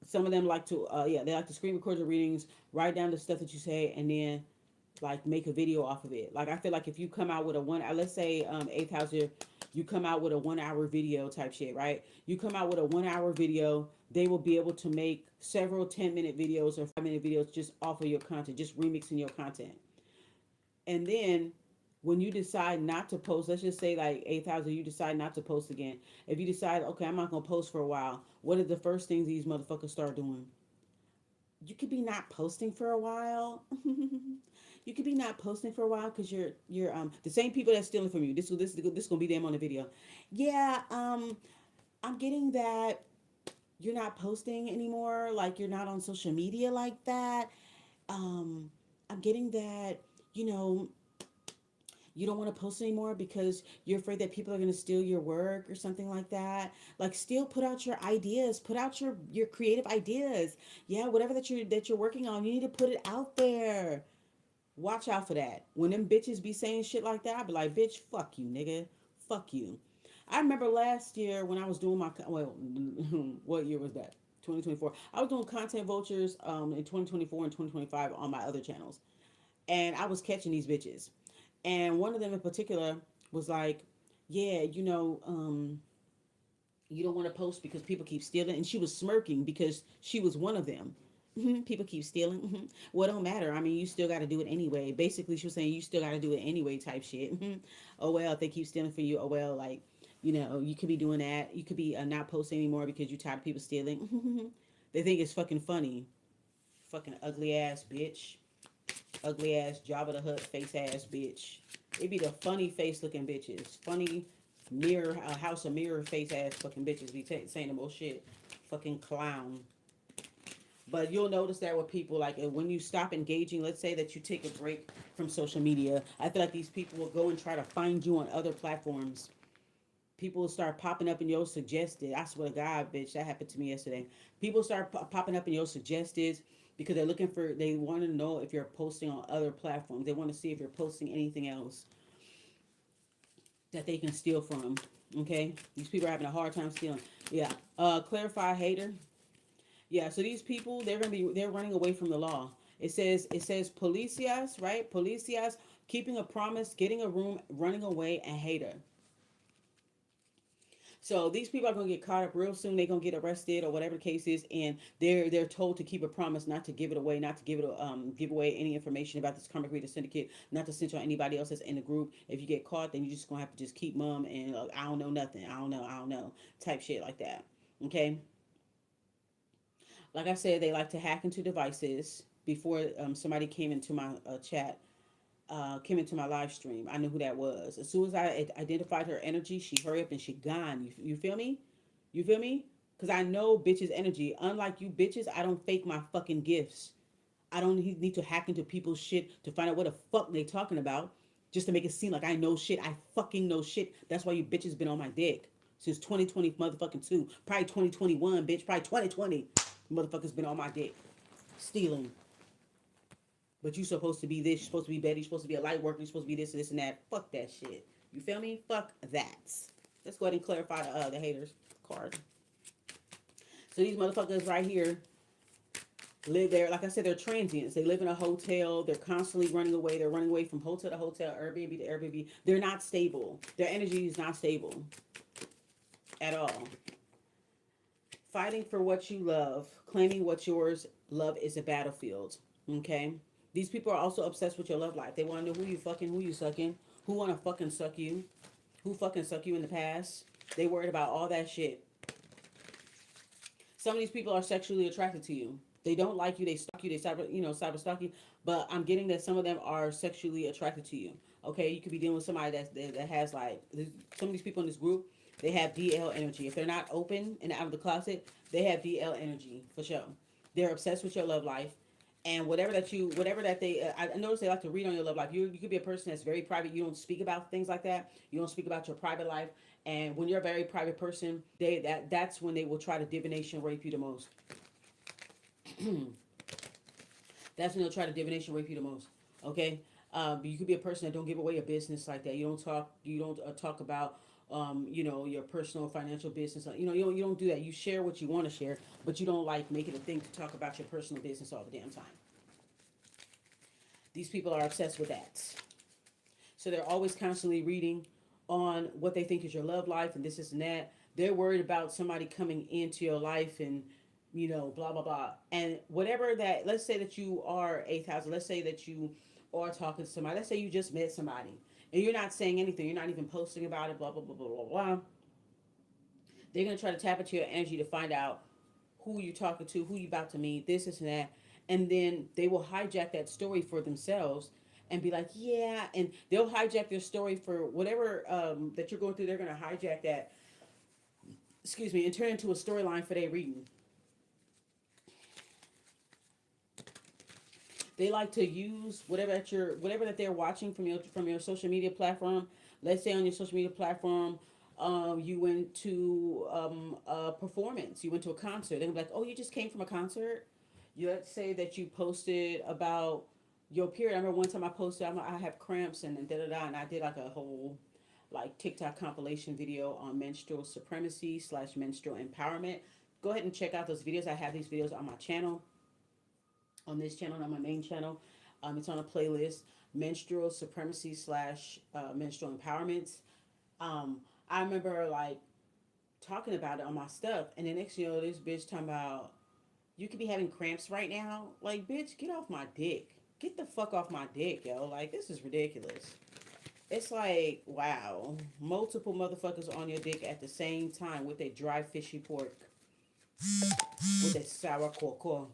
some of them like to, they like to screen record your readings, write down the stuff that you say, and then like make a video off of it. Like, I feel like if you come out with let's say eighth house here, you come out with a 1 hour video type shit, right? You come out with a 1 hour video, they will be able to make several 10-minute videos or 5-minute videos just off of your content, just remixing your content. And then when you decide not to post, let's just say like 8,000, you decide not to post again. If you decide, okay, I'm not going to post for a while, what are the first things these motherfuckers start doing? You could be not posting for a while. You could be not posting for a while because you're the same people that's stealing from you. This gonna be them on the video. Yeah, I'm getting that you're not posting anymore. Like, you're not on social media like that. Um, I'm getting that you know you don't want to post anymore because you're afraid that people are going to steal your work or something like that. Like, still put out your ideas, put out your creative ideas. Yeah, whatever that you're working on, you need to put it out there. Watch out for that. When them bitches be saying shit like that, I be like, bitch, fuck you, nigga. Fuck you. I remember last year when I was doing what year was that? 2024. I was doing content vultures in 2024 and 2025 on my other channels. And I was catching these bitches. And one of them in particular was like, yeah, you don't want to post because people keep stealing. And she was smirking because she was one of them. People keep stealing. Well, it don't matter. I mean, you still got to do it anyway. Basically, she was saying you still got to do it anyway type shit. Oh, well, if they keep stealing for you, oh, well, like, you could be doing that. You could be not posting anymore because you're tired of people stealing. They think it's fucking funny. Fucking ugly ass bitch. Ugly ass Jabba the Hutt face ass bitch. It be the funny face looking bitches. Funny mirror, house of mirror face ass fucking bitches be saying the most shit. Fucking clown. But you'll notice that with people, like when you stop engaging, let's say that you take a break from social media, I feel like these people will go and try to find you on other platforms. People will start popping up in your suggested. I swear to God, bitch, that happened to me yesterday. People start popping up in your suggested because they want to know if you're posting on other platforms. They want to see if you're posting anything else that they can steal from. Okay? These people are having a hard time stealing. Yeah. Clarify hater. Yeah, so these people, they're running away from the law. It says policias, right? Policias, keeping a promise, getting a room, running away, and hater. So these people are gonna get caught up real soon. They're gonna get arrested or whatever the case is, and they're told to keep a promise, not to give it away, not to give away any information about this Karmic Reader Syndicate, not to snitch on anybody else that's in the group. If you get caught, then you're just gonna have to just keep mum and I don't know nothing, I don't know type shit like that. Okay. Like I said, they like to hack into devices. Before somebody came into my chat, came into my live stream, I knew who that was. As soon as I identified her energy, she hurried up and she gone. You feel me? You feel me? Because I know bitches' energy. Unlike you bitches, I don't fake my fucking gifts. I don't need to hack into people's shit to find out what the fuck they talking about just to make it seem like I know shit. I fucking know shit. That's why you bitches been on my dick since 2020 motherfucking 2. Probably 2021, bitch. Probably 2020. Motherfuckers been on my dick. Stealing. But you supposed to be this, you're supposed to be better, you're supposed to be a light worker, you're supposed to be this, this, and that. Fuck that shit. You feel me? Fuck that. Let's go ahead and clarify the haters card. So these motherfuckers right here live there. Like I said, they're transients. They live in a hotel. They're constantly running away. They're running away from hotel to hotel, Airbnb to Airbnb. They're not stable. Their energy is not stable at all. Fighting for what you love, claiming what's yours. Love is a battlefield. Okay? These people are also obsessed with your love life. They want to know who you fucking, who you sucking, who want to fucking suck you, who fucking suck you in the past. They worried about all that shit. Some of these people are sexually attracted to you. They don't like you. They stalk you. They cyber stalk you. But I'm getting that some of them are sexually attracted to you. Okay, you could be dealing with somebody that has like some of these people in this group. They have DL energy. If they're not open and out of the closet, they have DL energy for sure. They're obsessed with your love life, and whatever that they. I notice they like to read on your love life. You could be a person that's very private. You don't speak about things like that. You don't speak about your private life. And when you're a very private person, that's when they will try to divination rape you the most. That's when they'll try to divination rape you the most. Okay, you could be a person that don't give away your business like that. You don't talk. You don't talk about your personal financial business. You don't do that. You share what you want to share, but you don't like make it a thing to talk about your personal business all the damn time. These people are obsessed with that. So they're always constantly reading on what they think is your love life and this and that. They're worried about somebody coming into your life and blah blah blah. And whatever that, let's say that you are 8,000. Let's say that you are talking to somebody. Let's say you just met somebody and you're not saying anything. You're not even posting about it. Blah blah blah blah blah blah. They're gonna try to tap into your energy to find out who you're talking to, who you about to meet, this and that, and then they will hijack that story for themselves and be like, yeah, and they'll hijack their story for whatever that you're going through. They're gonna hijack that, excuse me, and turn it into a storyline for their reading. They like to use whatever that they're watching from your social media platform. Let's say on your social media platform, you went to a performance, you went to a concert. They're like, oh, you just came from a concert. You let's say that you posted about your period. I remember one time I posted I have cramps and da da da, and I did like a whole like TikTok compilation video on menstrual supremacy / menstrual empowerment. Go ahead and check out those videos. I have these videos on my channel, on this channel, on my main channel. It's on a playlist, menstrual supremacy / menstrual empowerment. I remember like talking about it on my stuff, and the next this bitch talking about you could be having cramps right now. Like, bitch, get off my dick. Get the fuck off my dick, yo. Like, this is ridiculous. It's like, wow, multiple motherfuckers on your dick at the same time with a dry fishy pork, with a sour cocoa.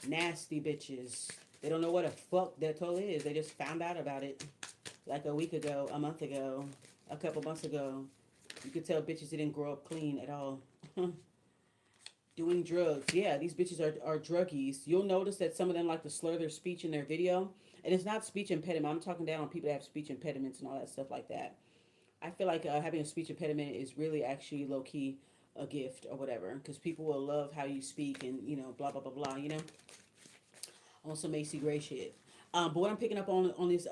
Nasty bitches. They don't know what a fuck that totally is. They just found out about it like a week ago, a month ago, a couple months ago. You could tell bitches didn't grow up clean at all. Doing drugs. Yeah, these bitches are druggies. You'll notice that some of them like to slur their speech in their video. And it's not speech impediment. I'm talking down on people that have speech impediments and all that stuff like that. I feel like having a speech impediment is really actually low-key a gift or whatever. Because people will love how you speak and, blah, blah, blah, blah, on some Macy Gray shit. But what I'm picking up on this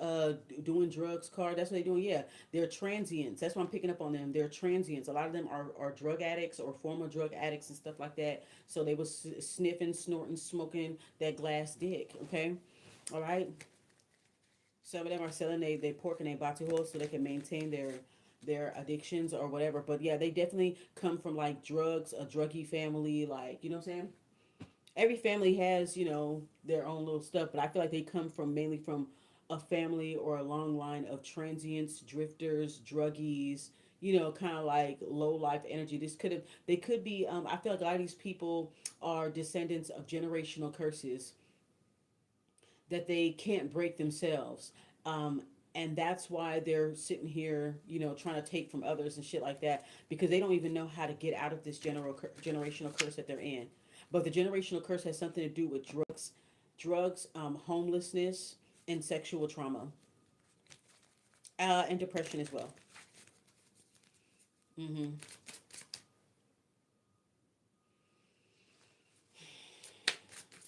doing drugs card, that's what they're doing. Yeah, they're transients. That's what I'm picking up on them. They're transients. A lot of them are drug addicts or former drug addicts and stuff like that. So they was sniffing, snorting, smoking that glass dick. Okay, all right. Some of them are selling they pork and they batiho so they can maintain their addictions or whatever. But yeah, they definitely come from like drugs, a druggy family, like you know what I'm saying. Every family has, their own little stuff, but I feel like they come from mainly from a family or a long line of transients, drifters, druggies, kind of like low life energy. They could be, I feel like a lot of these people are descendants of generational curses that they can't break themselves. And that's why they're sitting here, you know, trying to take from others and shit like that, because they don't even know how to get out of this generational curse that they're in. But the generational curse has something to do with drugs, homelessness, and sexual trauma, and depression as well. Hmm.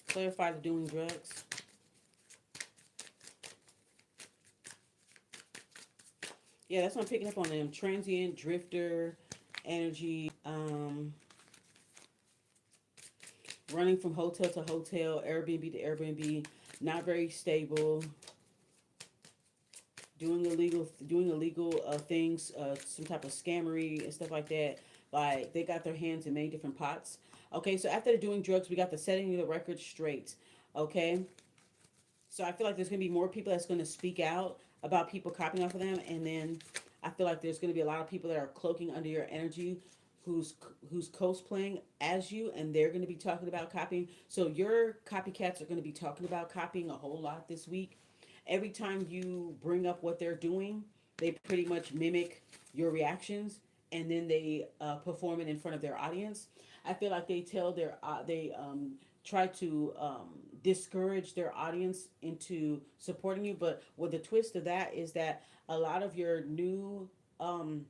Clarify the doing drugs. Yeah, that's what I'm picking up on them. Transient, drifter, energy, running from hotel to hotel, Airbnb to Airbnb, not very stable, doing illegal things, some type of scammery and stuff like that. Like they got their hands in many different pots. Okay, so after doing drugs, we got the setting the record straight. Okay, so I feel like there's gonna be more people that's gonna speak out about people copying off of them, and then I feel like there's gonna be a lot of people that are cloaking under your energy, who's who's cosplaying as you, and they're gonna be talking about copying. So your copycats are gonna be talking about copying a whole lot this week. Every time you bring up what they're doing, they pretty much mimic your reactions, and then they perform it in front of their audience. I feel like they try to discourage their audience into supporting you. But what the twist of that is that a lot of your um,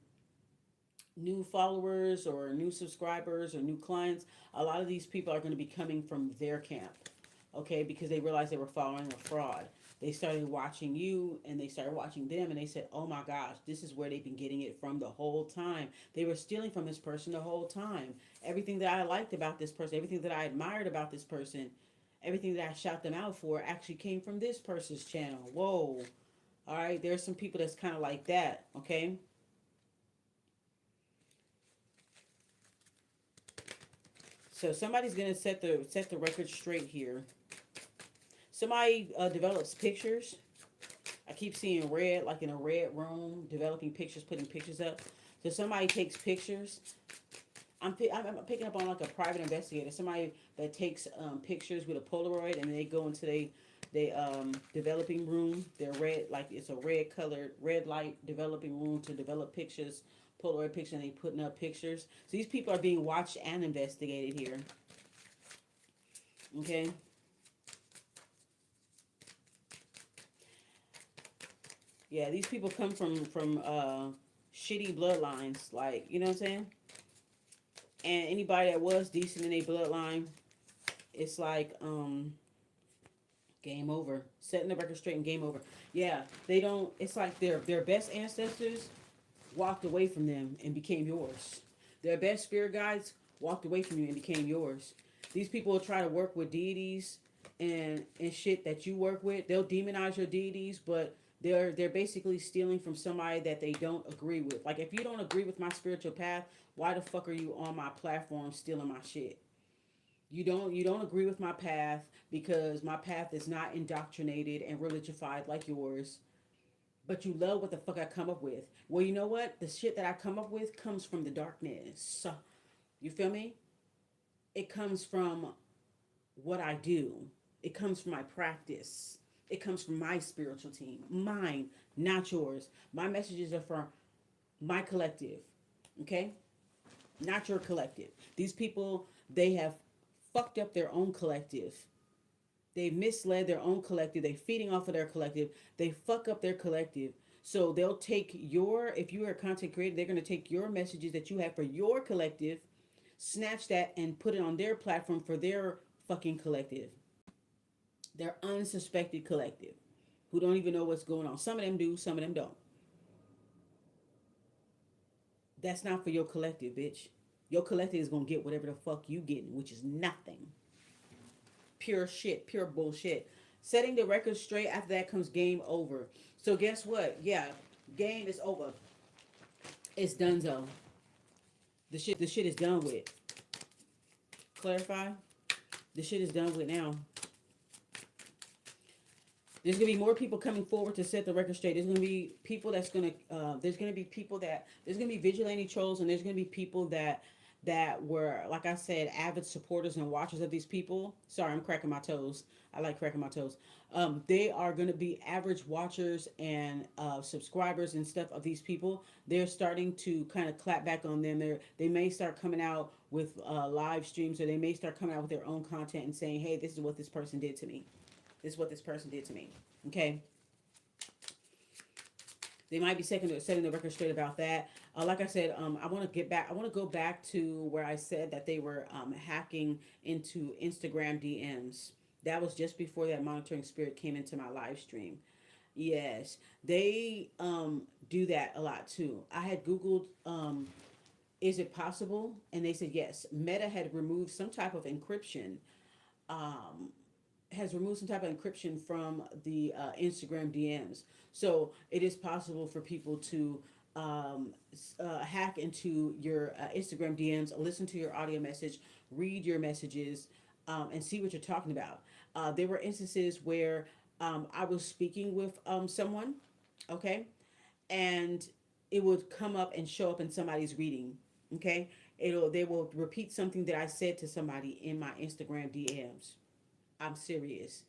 new followers or new subscribers or new clients, a lot of these people are going to be coming from their camp, okay, because they realized they were following a fraud. They started watching you and they started watching them, and they said, oh my gosh, this is where they've been getting it from the whole time. They were stealing from this person the whole time. Everything that I liked about this person, everything that I admired about this person, everything that I shout them out for actually came from this person's channel. Whoa. All right, there's some people that's kind of like that, okay? So somebody's gonna set the record straight here. Somebody develops pictures. I keep seeing red, like in a red room, developing pictures, putting pictures up. So somebody takes pictures. I'm picking up on like a private investigator, somebody that takes pictures with a Polaroid, and they go into they developing room. They're red, like it's a red colored red light developing room to develop pictures, Polaroid pictures, and they putting up pictures. So these people are being watched and investigated here. Okay. Yeah, these people come from shitty bloodlines, like, you know what I'm saying? And anybody that was decent in their bloodline, it's like game over. Setting the record straight and game over. Yeah, they don't. It's like their best ancestors walked away from them and became yours. Their best spirit guides walked away from you and became yours. These people will try to work with deities and shit that you work with. They'll demonize your deities, but they're basically stealing from somebody that they don't agree with. Like if you don't agree with my spiritual path, why the fuck are you on my platform stealing my shit? You don't agree with my path because my path is not indoctrinated and religified like yours, but you love what the fuck I come up with. Well, you know what? The shit that I come up with comes from the darkness. You feel me? It comes from what I do. It comes from my practice. It comes from my spiritual team. Mine, not yours. My messages are for my collective. Okay? Not your collective. These people, they have fucked up their own collective. They misled their own collective. They feeding off of their collective. They fuck up their collective. So they'll take if you are a content creator, they're going to take your messages that you have for your collective, snatch that and put it on their platform for their fucking collective. Their unsuspected collective who don't even know what's going on. Some of them do, some of them don't. That's not for your collective, bitch. Your collective is going to get whatever the fuck you getting, which is nothing. Pure shit, pure bullshit. Setting the record straight, after that comes game over. So guess what? Yeah, game is over. It's done though. The shit is done with. Clarify? The shit is done with now. There's gonna be more people coming forward to set the record straight. There's gonna be people that's gonna. There's gonna be people that. There's gonna be vigilante trolls, and there's gonna be people that that were, like I said, avid supporters and watchers of these people. Sorry, I'm cracking my toes. I like cracking my toes. They are going to be average watchers and subscribers and stuff of these people. They're starting to kind of clap back on them. They may start coming out with live streams, or they may start coming out with their own content and saying, "Hey, this is what this person did to me. This is what this person did to me." Okay, they might be setting the record straight about that. Like I said, I want to get back. I want to go back to where I said that they were hacking into Instagram DMs. That was just before that monitoring spirit came into my live stream. Yes, they do that a lot too. I had Googled, is it possible? And they said yes. Meta had removed some type of encryption. Um, has removed some type of encryption from the Instagram DMs. So it is possible for people to hack into your Instagram DMs, listen to your audio message, read your messages, and see what you're talking about. There were instances where I was speaking with someone, okay, and it would come up and show up in somebody's reading, okay. They will repeat something that I said to somebody in my Instagram DMs. I'm serious.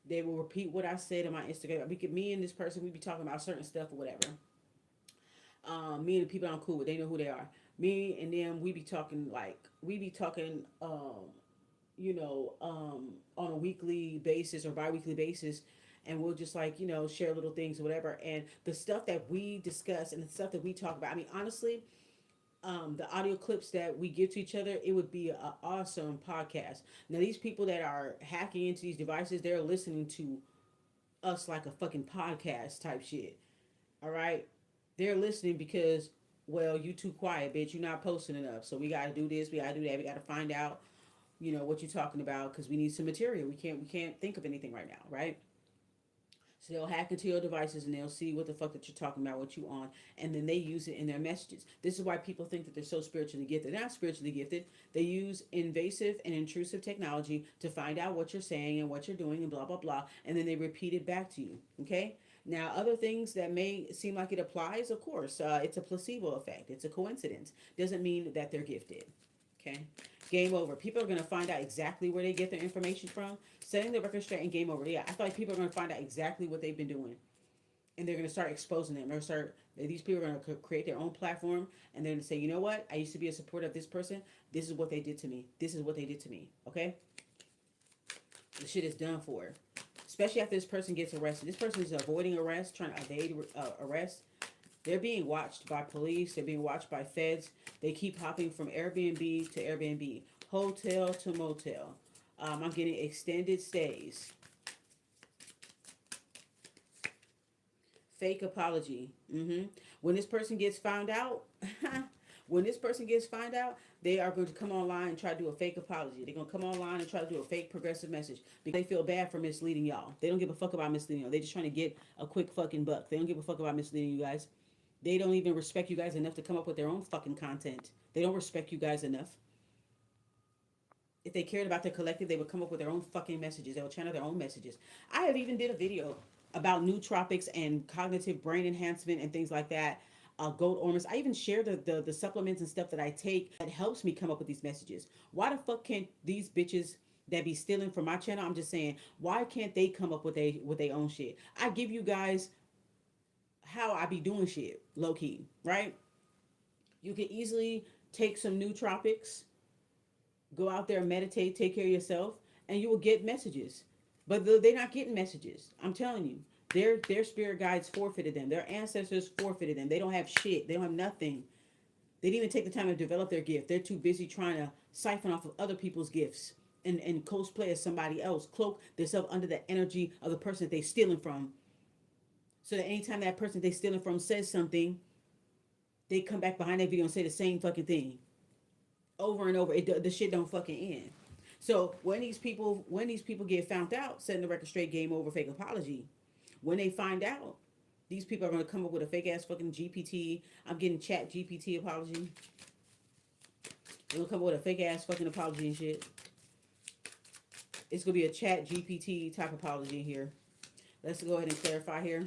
They will repeat what I said in my Instagram. Me and this person, we be talking about certain stuff or whatever. Me and the people I'm cool with, they know who they are. Me and them, we be talking, on a weekly basis or bi-weekly basis, and we'll just share little things or whatever. And the stuff that we discuss and the stuff that we talk about. I mean, honestly, the audio clips that we give to each other, it would be an awesome podcast. Now, these people that are hacking into these devices, they're listening to us like a fucking podcast type shit. All right? They're listening because, well, you too quiet, bitch. You're not posting enough. So we got to do this. We got to do that. We got to find out, what you're talking about because we need some material. We can't think of anything right now, right? So they'll hack into your devices and they'll see what the fuck that you're talking about, what you on, and then they use it in their messages. This is why people think that they're so spiritually gifted. They're not spiritually gifted. They use invasive and intrusive technology to find out what you're saying and what you're doing and blah, blah, blah, and then they repeat it back to you, okay? Now, other things that may seem like it applies, of course, it's a placebo effect. It's a coincidence. Doesn't mean that they're gifted, okay? Game over. People are going to find out exactly where they get their information from. Setting the record straight and game over. Yeah, I feel like people are going to find out exactly what they've been doing. And they're going to start exposing them. These people are going to create their own platform. And they're going to say, you know what? I used to be a supporter of this person. This is what they did to me. This is what they did to me. Okay? The shit is done for. Especially after this person gets arrested. This person is avoiding arrest, trying to evade arrest. They're being watched by police. They're being watched by feds. They keep hopping from Airbnb to Airbnb, hotel to motel. I'm getting extended stays. Fake apology. When this person gets found out, they are going to come online and try to do a fake apology. They're going to come online and try to do a fake progressive message because they feel bad for misleading y'all. They don't give a fuck about misleading y'all. They're just trying to get a quick fucking buck. They don't give a fuck about misleading you guys. They don't even respect you guys enough to come up with their own fucking content. They don't respect you guys enough. If they cared about their collective, they would come up with their own fucking messages. They would channel their own messages. I have even did a video about nootropics and cognitive brain enhancement and things like that. Gold ormers. I even share the supplements and stuff that I take that helps me come up with these messages. Why the fuck can't these bitches that be stealing from my channel? I'm just saying, why can't they come up with their own shit? I give you guys how I be doing shit, low key, right? You can easily take some nootropics, go out there, meditate, take care of yourself, and you will get messages. But they're not getting messages. I'm telling you, their spirit guides forfeited them. Their ancestors forfeited them. They don't have shit. They don't have nothing. They didn't even take the time to develop their gift. They're too busy trying to siphon off of other people's gifts and cosplay as somebody else, cloak themselves under the energy of the person that they're stealing from. So that anytime that person they stealing from says something, they come back behind that video and say the same fucking thing over and over. The shit don't fucking end. So when these people get found out, setting the record straight, game over, fake apology. When they find out, these people are going to come up with a fake ass fucking GPT. I'm getting chat GPT apology. They'll come up with a fake ass fucking apology and shit. It's going to be a chat GPT type apology here. Let's go ahead and clarify here.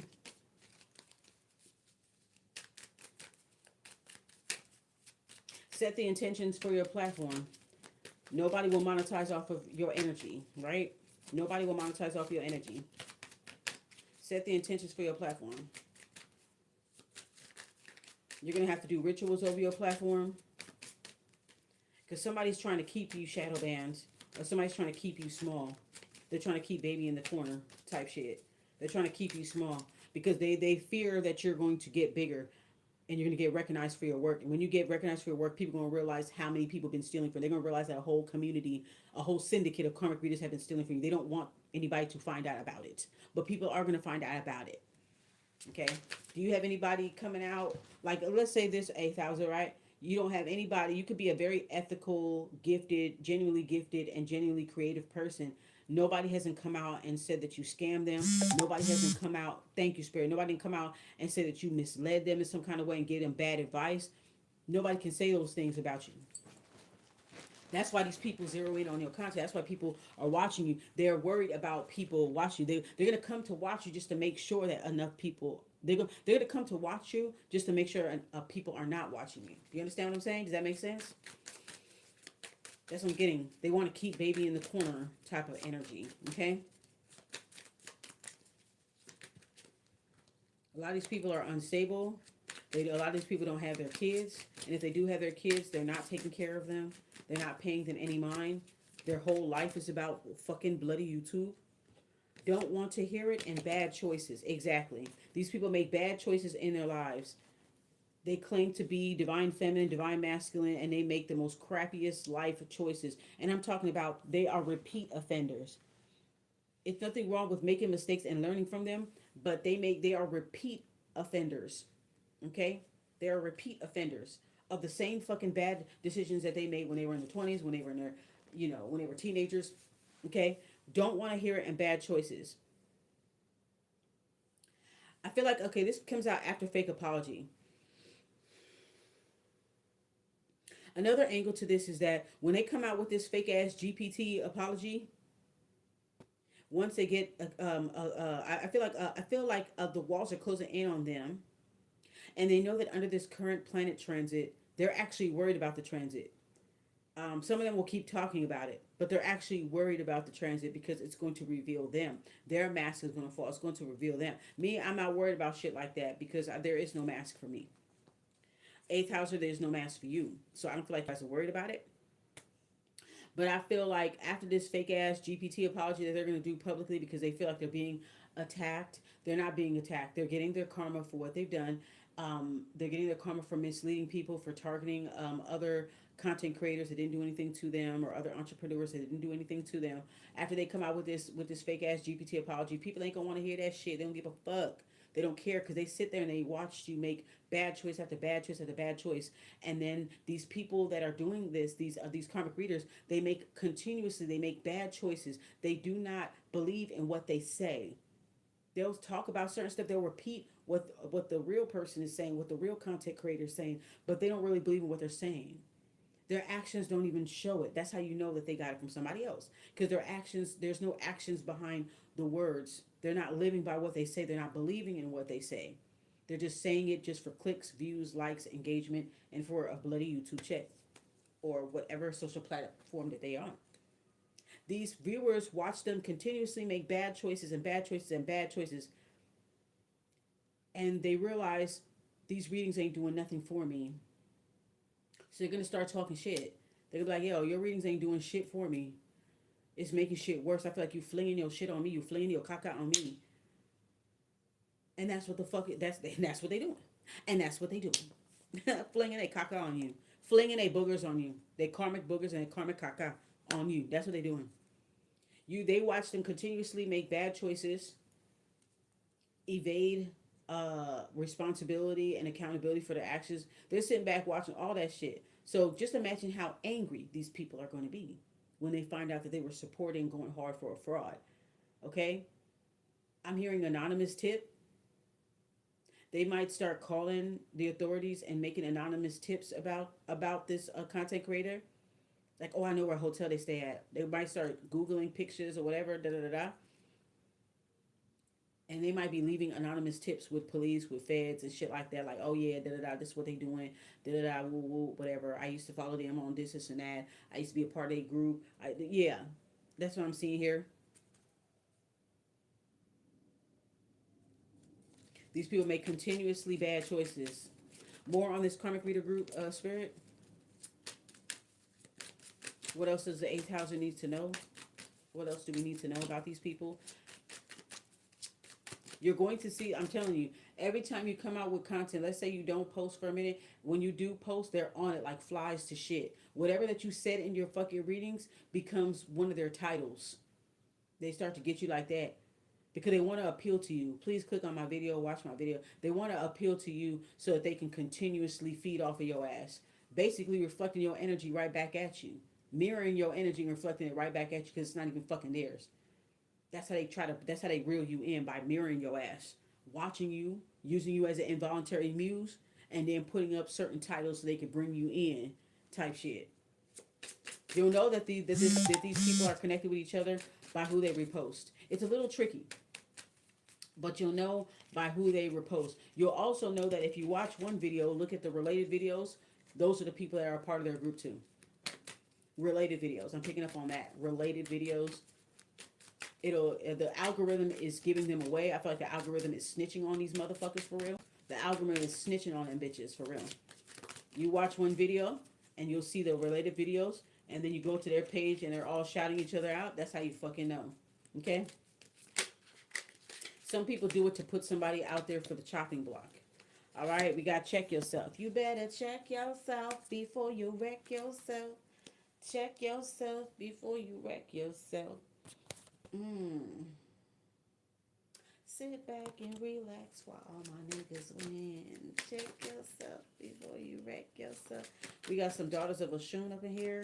Set the intentions for your platform. Nobody will monetize off of your energy, right? Nobody will monetize off your energy. Set the intentions for your platform. You're going to have to do rituals over your platform because somebody's trying to keep you shadow banned, or somebody's trying to keep you small. They're trying to keep baby in the corner type shit. They're trying to keep you small because they fear that you're going to get bigger and you're going to get recognized for your work. And when you get recognized for your work, people are going to realize how many people have been stealing from you. They're going to realize that a whole community, a whole syndicate of karmic readers have been stealing from you. They don't want anybody to find out about it. But people are going to find out about it. Okay? Do you have anybody coming out? Like, let's say this 8,000, right? You don't have anybody. You could be a very ethical, gifted, and genuinely creative person. Nobody hasn't come out and said that you scammed them. Nobody hasn't come out. Thank you, Spirit. Nobody didn't come out and say that you misled them in some kind of way and gave them bad advice. Nobody can say those things about you. That's why these people zero in on your content. That's why people are watching you. They're worried about people watching you. They're going to come to watch you just to make sure that enough people, they're going to come to watch you just to make sure people are not watching you. Do you understand what I'm saying? Does that make sense? That's what I'm getting. They want to keep baby in the corner type of energy. Okay? A lot of these people are unstable. A lot of these people don't have their kids. And if they do have their kids, they're not taking care of them. They're not paying them any mind. Their whole life is about fucking bloody YouTube. Don't want to hear it, and bad choices. Exactly. These people make bad choices in their lives. They claim to be divine feminine, divine masculine, and they make the most crappiest life choices. And I'm talking about they are repeat offenders. It's nothing wrong with making mistakes and learning from them, but they are repeat offenders. Okay? They are repeat offenders of the same fucking bad decisions that they made when they were in their 20s, when they were in their, when they were teenagers. Okay? Don't want to hear it, and bad choices. I feel like, okay, this comes out after fake apology. Another angle to this is that when they come out with this fake ass GPT apology, once they get, I feel like the walls are closing in on them, and they know that under this current planet transit, they're actually worried about the transit. Some of them will keep talking about it, but they're actually worried about the transit because it's going to reveal them. Their mask is going to fall. It's going to reveal them. Me, I'm not worried about shit like that because there is no mask for me. Eighth houser, there's no mask for you. So I don't feel like you guys are worried about it. But I feel like after this fake ass GPT apology that they're going to do publicly because they feel like they're being attacked, they're not being attacked. They're getting their karma for what they've done. They're getting their karma for misleading people, for targeting other content creators that didn't do anything to them, or other entrepreneurs that didn't do anything to them. After they come out with this fake ass GPT apology, people ain't gonna want to hear that shit. They don't give a fuck. They don't care because they sit there and they watched you make bad choice after bad choice after bad choice. And then these people that are doing this, these karmic readers, they make bad choices. They do not believe in what they say. They'll talk about certain stuff. They'll repeat what the real person is saying, what the real content creator is saying, but they don't really believe in what they're saying. Their actions don't even show it. That's how you know that they got it from somebody else. Because their actions, there's no actions behind the words. They're not living by what they say. They're not believing in what they say. They're just saying it just for clicks, views, likes, engagement, and for a bloody YouTube check or whatever social platform that they are on. These viewers watch them continuously make bad choices and bad choices and bad choices. And they realize these readings ain't doing nothing for me. So they're going to start talking shit. They're going to be like, yo, your readings ain't doing shit for me. It's making shit worse. I feel like you flinging your shit on me. You flinging your caca on me. And that's what the fuck, that's what they doing. And that's what they doing. Flinging a caca on you. Flinging a boogers on you. They karmic boogers and a karmic caca on you. That's what they doing. They watch them continuously make bad choices, evade responsibility and accountability for their actions. They're sitting back watching all that shit. So just imagine how angry these people are going to be when they find out that they were supporting going hard for a fraud. Okay? I'm hearing anonymous tip. They might start calling the authorities and making anonymous tips about this content creator. Like, oh, I know where hotel they stay at. They might start Googling pictures or whatever, da da da da. And they might be leaving anonymous tips with police, with feds, and shit like that. Like, oh yeah, da da da, this is what they doing, da da da, woo woo, whatever. I used to follow them on this and that. I used to be a part of a group. Yeah, that's what I'm seeing here. These people make continuously bad choices. More on this karmic reader group, spirit. What else does the eighth houser need to know? What else do we need to know about these people? You're going to see, I'm telling you, every time you come out with content, let's say you don't post for a minute, when you do post, they're on it like flies to shit. Whatever that you said in your fucking readings becomes one of their titles. They start to get you like that because they want to appeal to you. Please click on my video, watch my video. They want to appeal to you so that they can continuously feed off of your ass. Basically reflecting your energy right back at you. Mirroring your energy and reflecting it right back at you because it's not even fucking theirs. That's how they reel you in, by mirroring your ass, watching you, using you as an involuntary muse, and then putting up certain titles so they can bring you in, type shit. You'll know that that these people are connected with each other by who they repost. It's a little tricky, but you'll know by who they repost. You'll also know that if you watch one video, look at the related videos. Those are the people that are a part of their group too. Related videos. I'm picking up on that. Related videos. The algorithm is giving them away. I feel like the algorithm is snitching on these motherfuckers for real. The algorithm is snitching on them bitches for real. You watch one video and you'll see the related videos, and then you go to their page and they're all shouting each other out. That's how you fucking know. Okay? Some people do it to put somebody out there for the chopping block. All right, we got check yourself. You better check yourself before you wreck yourself. Check yourself before you wreck yourself. Sit back and relax while all my niggas win. Check yourself before you wreck yourself. We got some daughters of Oshun up in here.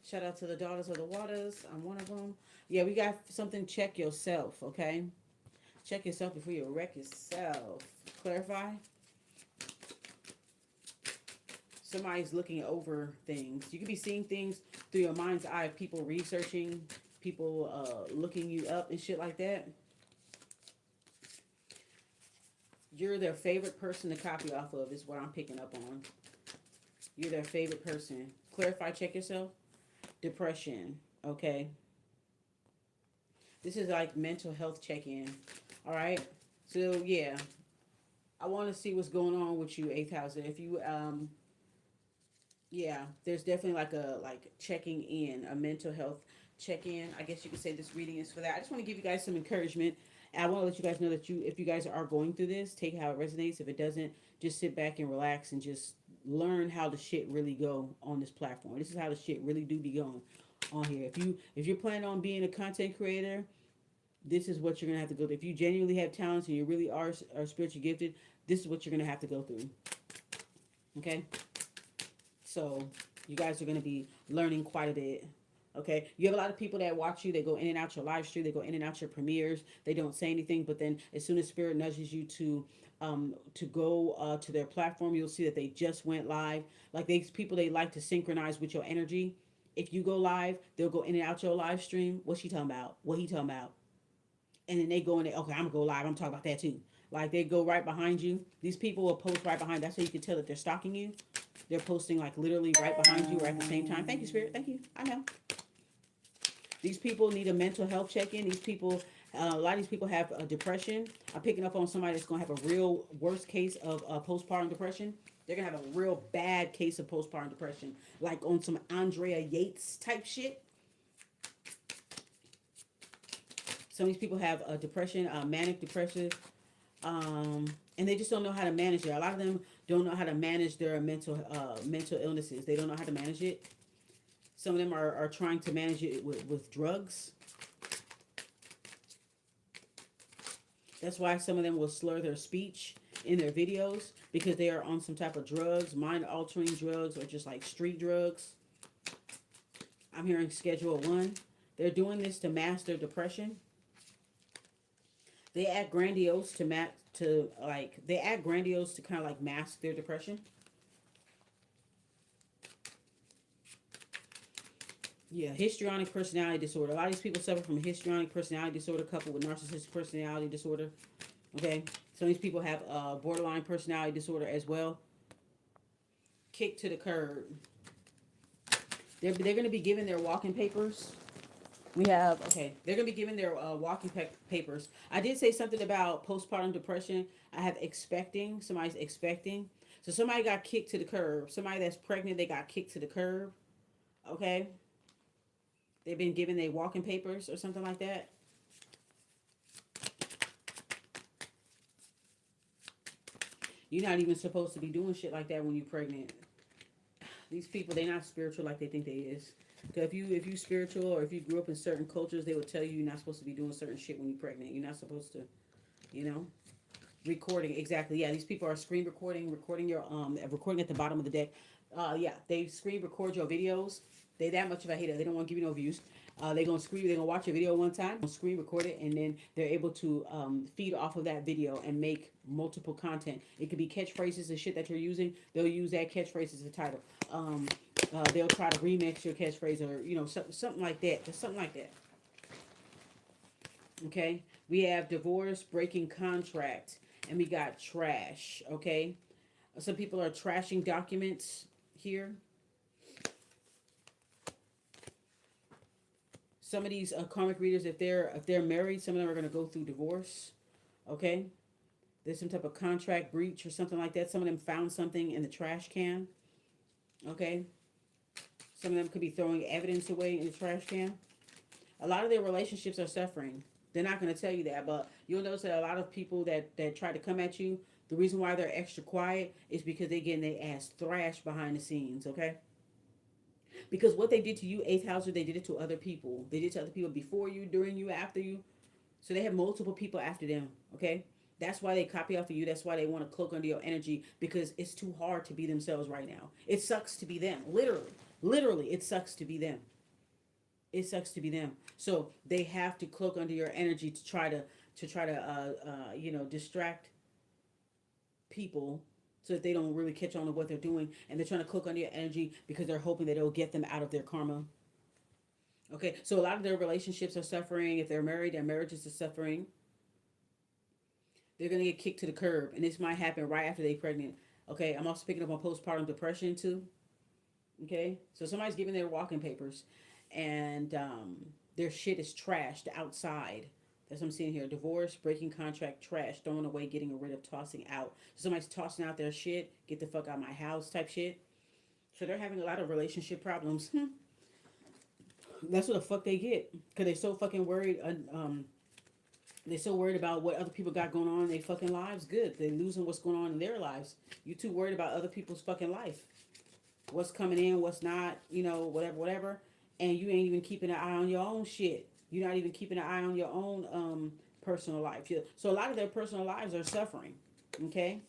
Shout out to the daughters of the waters. I'm one of them. Yeah, we got something. Check yourself, okay? Check yourself before you wreck yourself. Clarify. Somebody's looking over things. You could be seeing things through your mind's eye. People researching, people looking you up and shit like that. You're their favorite person to copy off of is what I'm picking up on. You're their favorite person. Clarify, check yourself. Depression, okay? This is like mental health check-in, all right? So, yeah. I want to see what's going on with you, 8th house. If you, yeah, there's definitely like checking in, a mental health check-in. I guess you could say this reading is for that. I just want to give you guys some encouragement. I want to let you guys know that if you guys are going through this, take how it resonates. If it doesn't, just sit back and relax and just learn how the shit really go on this platform. This is how the shit really do be going on here. If you're planning on being a content creator, this is what you're gonna have to go through. If you genuinely have talents and you really are spiritually gifted, this is what you're gonna have to go through. Okay, so you guys are gonna be learning quite a bit. Okay, you have a lot of people that watch you. They go in and out your live stream. They go in and out your premieres. They don't say anything, but then as soon as Spirit nudges you to go to their platform, you'll see that they just went live. Like these people, they like to synchronize with your energy. If you go live, they'll go in and out your live stream. What's she talking about? What he talking about? And then they go in there. Okay, I'm gonna go live. I'm talking about that too. Like they go right behind you. These people will post right behind. That's how you can tell that they're stalking you. They're posting like literally right behind you, right at the same time. Thank you, Spirit. Thank you. I know. These people need a mental health check-in. These people, a lot of these people have depression. I'm picking up on somebody that's going to have a real worst case of postpartum depression. They're going to have a real bad case of postpartum depression. Like on some Andrea Yates type shit. Some of these people have depression, manic depression. And they just don't know how to manage it. A lot of them don't know how to manage their mental illnesses. They don't know how to manage it. Some of them are trying to manage it with drugs. That's why some of them will slur their speech in their videos because they are on some type of drugs, mind-altering drugs, or just like street drugs. I'm hearing Schedule 1. They're doing this to mask their depression. They act grandiose to kind of like mask their depression. Yeah, histrionic personality disorder. A lot of these people suffer from histrionic personality disorder coupled with narcissistic personality disorder. Okay, some of these people have borderline personality disorder as well. Kick to the curb. They're going to be given their walking papers. We have, okay, they're going to be given their papers. I did say something about postpartum depression. I have expecting. Somebody's expecting. So somebody got kicked to the curb. Somebody that's pregnant, they got kicked to the curb. Okay. They've been given their walking papers or something like that. You're not even supposed to be doing shit like that when you're pregnant. These people, they're not spiritual like they think they is. Because if you spiritual or if you grew up in certain cultures, they would tell you you're not supposed to be doing certain shit when you're pregnant. You're not supposed to, you know, recording exactly. Yeah, these people are screen recording your recording at the bottom of the deck. Yeah, they screen record your videos. They that much of a hater. They don't want to give you no views. They're gonna screen. They're gonna watch your video one time, screen record it, and then they're able to feed off of that video and make multiple content. It could be catchphrases and shit that you're using. They'll use that catchphrase as a title. They'll try to remix your catchphrase or something like that. Just something like that. Okay. We have divorce, breaking contract, and we got trash. Okay. Some people are trashing documents here. Some of these karmic readers, if they're married, some of them are going to go through divorce. Okay, there's some type of contract breach or something like that. Some of them found something in the trash can. Okay, some of them could be throwing evidence away in the trash can. A lot of their relationships are suffering. They're not going to tell you that, but you'll notice that a lot of people that try to come at you, the reason why they're extra quiet is because they're getting their ass thrashed behind the scenes. Okay. Because what they did to you, eighth houser, they did it to other people. They did it to other people before you, during you, after you. So they have multiple people after them. Okay? That's why they copy off of you. That's why they want to cloak under your energy, because it's too hard to be themselves right now. It sucks to be them. Literally. Literally, it sucks to be them. It sucks to be them. So they have to cloak under your energy to try to distract people so that they don't really catch on to what they're doing, and they're trying to cloak under your energy because they're hoping that it'll get them out of their karma. Okay, so a lot of their relationships are suffering. If they're married, their marriages are suffering. They're gonna get kicked to the curb, and this might happen right after they're pregnant. Okay, I'm also picking up on postpartum depression too. Okay, so somebody's giving their walking papers, and their shit is trashed outside. That's what I'm seeing here. Divorce, breaking contract, trash, throwing away, getting rid of, tossing out. So somebody's tossing out their shit, get the fuck out of my house type shit. So they're having a lot of relationship problems. That's what the fuck they get. Because they're so fucking worried. They're so worried about what other people got going on in their fucking lives. Good. They're losing what's going on in their lives. You too worried about other people's fucking life. What's coming in, what's not, whatever. And you ain't even keeping an eye on your own shit. You're not even keeping an eye on your own personal life. So a lot of their personal lives are suffering. Okay?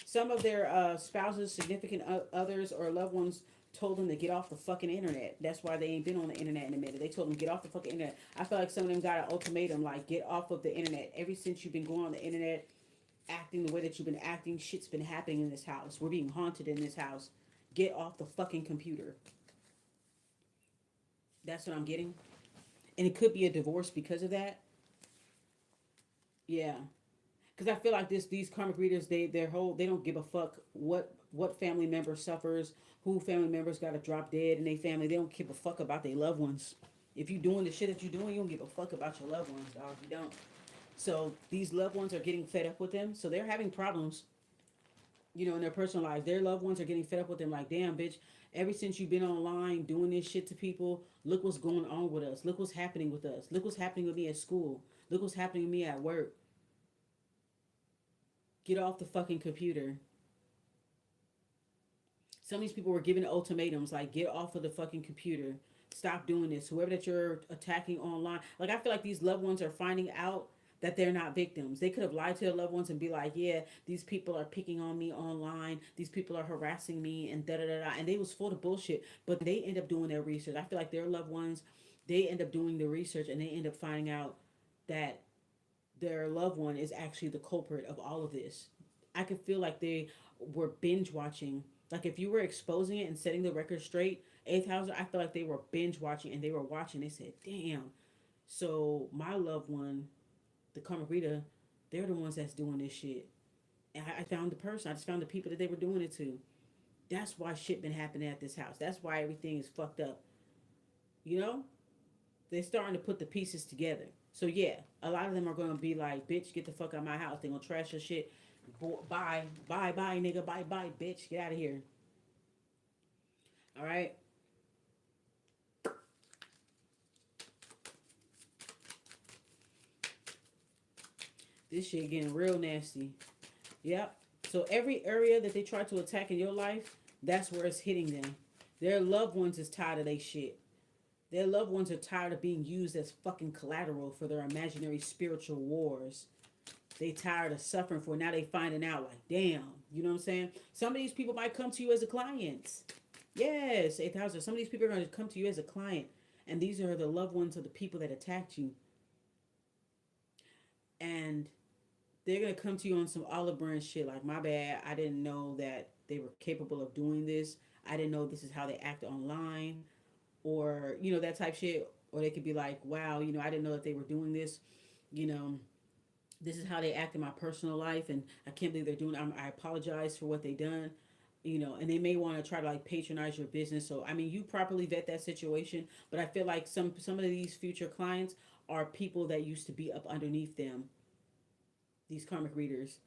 Some of their spouses, significant others, or loved ones told them to get off the fucking internet. That's why they ain't been on the internet in a minute. They told them get off the fucking internet. I feel like some of them got an ultimatum like get off of the internet. Ever since you've been going on the internet, acting the way that you've been acting, shit's been happening in this house. We're being haunted in this house. Get off the fucking computer. That's what I'm getting. And it could be a divorce because of that. Yeah. Because I feel like these karmic readers, they don't give a fuck what family member suffers, who family members got to drop dead in their family. They don't give a fuck about their loved ones. If you're doing the shit that you're doing, you don't give a fuck about your loved ones, dog. You don't. So these loved ones are getting fed up with them. So they're having problems, in their personal lives. Their loved ones are getting fed up with them. Like, damn, bitch. Ever since you've been online doing this shit to people, look what's going on with us. Look what's happening with us. Look what's happening with me at school. Look what's happening with me at work. Get off the fucking computer. Some of these people were given ultimatums like, get off of the fucking computer. Stop doing this. Whoever that you're attacking online. Like, I feel like these loved ones are finding out that they're not victims. They could have lied to their loved ones and be like, yeah, these people are picking on me online. These people are harassing me and da-da-da-da. And they was full of bullshit. But they end up doing their research. I feel like their loved ones, they end up doing the research and they end up finding out that their loved one is actually the culprit of all of this. I could feel like they were binge watching. Like if you were exposing it and setting the record straight Eighth house, I feel like they were binge watching and they were watching. They said, damn. So my loved one, the karmic reader, they're the ones that's doing this shit. And I found the person. I just found the people that they were doing it to. That's why shit been happening at this house. That's why everything is fucked up. You know? They're starting to put the pieces together. So yeah, a lot of them are gonna be like, bitch, get the fuck out of my house. They're gonna trash your shit. Bye, bye, bye, nigga, bye, bye, bitch, get out of here. All right. This shit getting real nasty. Yep. So every area that they try to attack in your life, that's where it's hitting them. Their loved ones is tired of they shit. Their loved ones are tired of being used as fucking collateral for their imaginary spiritual wars. They tired of suffering for it. Now they finding out like, damn, you know what I'm saying? Some of these people might come to you as a client. Yes, 8,000. Some of these people are going to come to you as a client. And these are the loved ones of the people that attacked you. And they're going to come to you on some olive branch shit like, my bad, I didn't know that they were capable of doing this. I didn't know this is how they act online. Or, you know, that type shit. Or they could be like, wow, you know, I didn't know that they were doing this. You know, this is how they act in my personal life, and I can't believe they're doing it. I apologize for what they done, you know, and they may want to try to like patronize your business. So I mean, you properly vet that situation, but I feel like some of these future clients are people that used to be up underneath them, these karmic readers,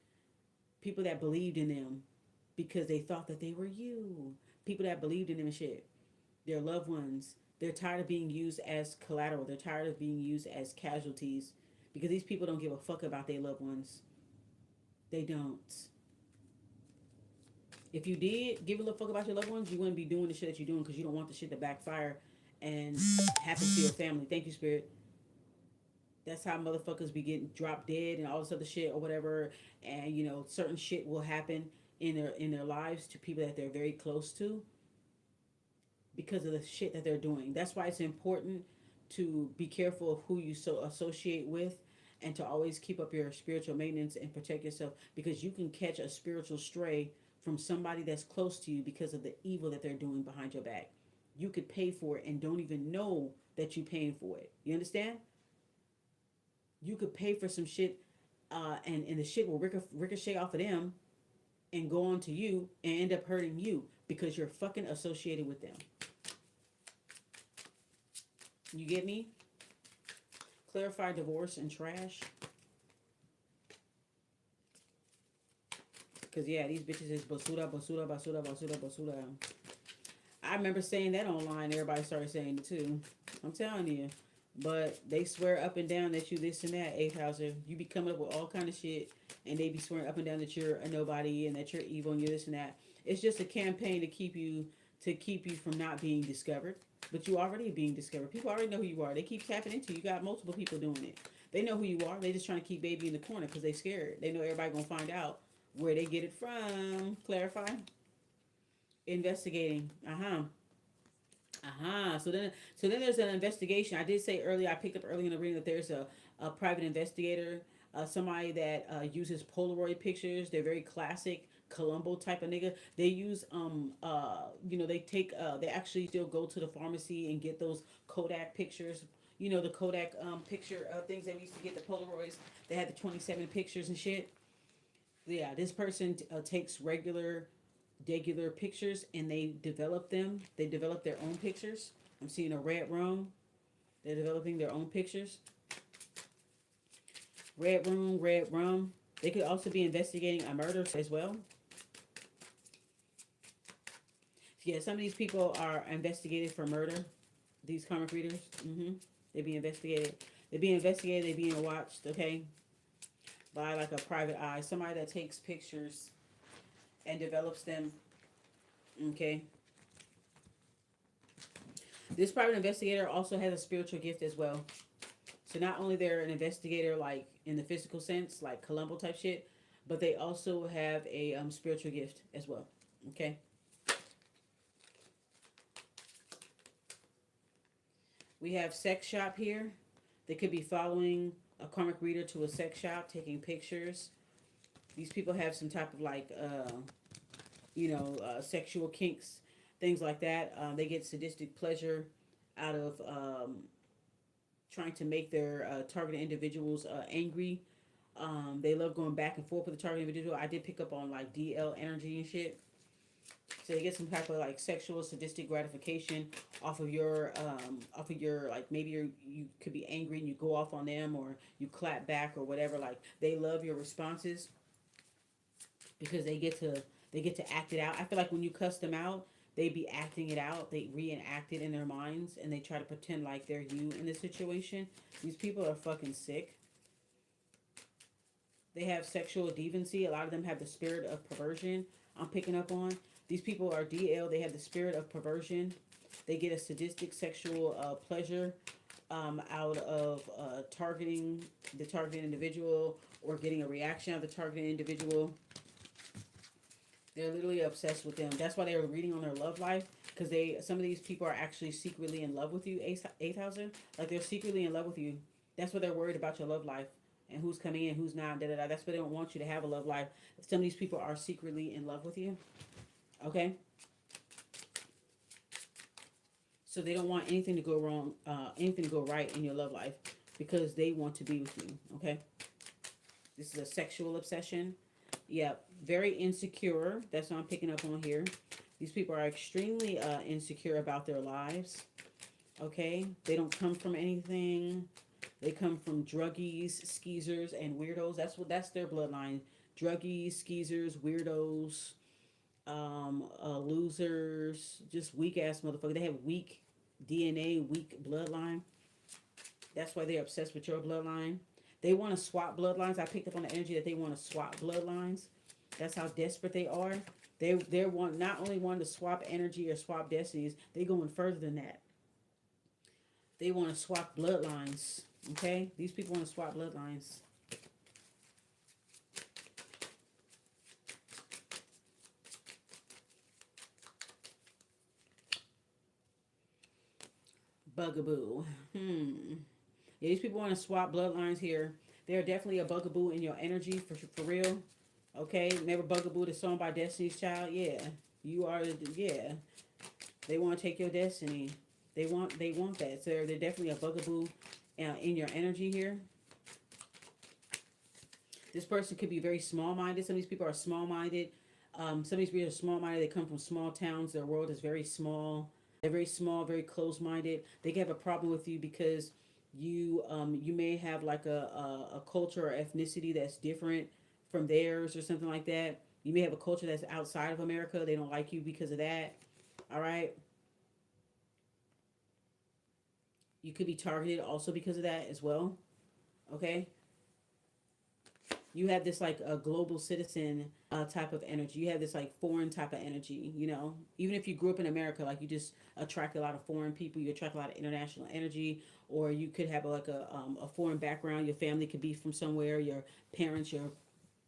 people that believed in them because they thought that they were you, people that believed in them and shit, their loved ones. They're tired of being used as collateral. They're tired of being used as casualties because these people don't give a fuck about their loved ones. They don't. If you did give a little fuck about your loved ones, you wouldn't be doing the shit that you're doing because you don't want the shit to backfire and happen to your family. Thank you, Spirit. That's how motherfuckers be getting dropped dead and all this other shit or whatever. And you know, certain shit will happen in their lives to people that they're very close to because of the shit that they're doing. That's why it's important to be careful of who you so associate with and to always keep up your spiritual maintenance and protect yourself because you can catch a spiritual stray from somebody that's close to you because of the evil that they're doing behind your back. You could pay for it and don't even know that you're paying for it. You understand? You could pay for some shit and the shit will ricochet off of them and go on to you and end up hurting you because you're fucking associated with them. You get me? Clarify divorce and trash. Because, yeah, these bitches is basura, basura, basura, basura, basura. I remember saying that online. Everybody started saying it too. I'm telling you. But they swear up and down that you this and that, 8,000. You be coming up with all kind of shit. And they be swearing up and down that you're a nobody and that you're evil and you're this and that. It's just a campaign to keep you from not being discovered. But you already being discovered. People already know who you are. They keep tapping into you. You got multiple people doing it. They know who you are. They just trying to keep baby in the corner because they scared. They know everybody gonna find out where they get it from. Clarify. Investigating. So then there's an investigation. I did say earlier. I picked up earlier in the reading that there's a private investigator, somebody that uses Polaroid pictures. They're very classic Columbo type of nigga. They use they take they actually still go to the pharmacy and get those Kodak pictures. You know, the Kodak picture things that we used to get, the Polaroids. They had the 27 pictures and shit. Yeah, this person takes regular pictures and they develop them. They develop their own pictures. I'm seeing a red room. They're developing their own pictures. Red room, red rum. They could also be investigating a murder as well. Yeah, some of these people are investigated for murder. These karmic readers. They be investigated. They being investigated. They being watched. Okay, by like a private eye. Somebody that takes pictures and develops them. Okay. This private investigator also has a spiritual gift as well. So not only they're an investigator like in the physical sense, like Columbo type shit, but they also have a spiritual gift as well. Okay. We have sex shop here. They could be following a karmic reader to a sex shop, taking pictures. These people have some type of like, sexual kinks. things like that. They get sadistic pleasure out of trying to make their targeted individuals angry. They love going back and forth with the target individual. I did pick up on like DL energy and shit. So they get some type of like sexual sadistic gratification off of your like maybe you could be angry and you go off on them or you clap back or whatever. Like they love your responses because they get to act it out. I feel like when you cuss them out, they be acting it out. They reenact it in their minds and they try to pretend like they're you in this situation. These people are fucking sick. They have sexual deviancy. A lot of them have the spirit of perversion. I'm picking up on. These people are DL. They have the spirit of perversion. They get a sadistic sexual pleasure out of targeting the targeted individual or getting a reaction of the targeted individual. They're literally obsessed with them. That's why they were reading on their love life because some of these people are actually secretly in love with you. 8,000, like they're secretly in love with you. That's what they're worried about your love life and who's coming in, who's not. Da da da. That's why they don't want you to have a love life. Some of these people are secretly in love with you. Okay. So they don't want anything to go wrong, anything to go right in your love life because they want to be with you. Okay. This is a sexual obsession. Yep. Very insecure. That's what I'm picking up on here. These people are extremely insecure about their lives. Okay. They don't come from anything. They come from druggies, skeezers, and weirdos. That's their bloodline. Druggies, skeezers, weirdos, losers, just weak ass motherfuckers. They have weak DNA, weak bloodline. That's why they're obsessed with your bloodline. They want to swap bloodlines. I picked up on the energy that they want to swap bloodlines. That's how desperate they are. They want not only want to swap energy or swap destinies, they going further than that. They want to swap bloodlines. Okay? These people want to swap bloodlines. Bugaboo. Yeah, these people want to swap bloodlines here. They're definitely a bugaboo in your energy for real. Okay? Remember Bugaboo, the song by Destiny's Child? Yeah. You are, yeah. They want to take your destiny. They want that. So they're definitely a bugaboo in your energy here. This person could be very small-minded. Some of these people are small-minded. Some of these people are small-minded. They come from small towns. Their world is very small. They're very small, very close-minded. They can have a problem with you because you may have like a culture or ethnicity that's different from theirs or something like that. You may have a culture that's outside of America. They don't like you because of that. All right. You could be targeted also because of that as well. Okay. You have this like a global citizen type of energy. You have this like foreign type of energy, you know. Even if you grew up in America, like you just attract a lot of foreign people. You attract a lot of international energy, or you could have like a foreign background. Your family could be from somewhere. Your parents, your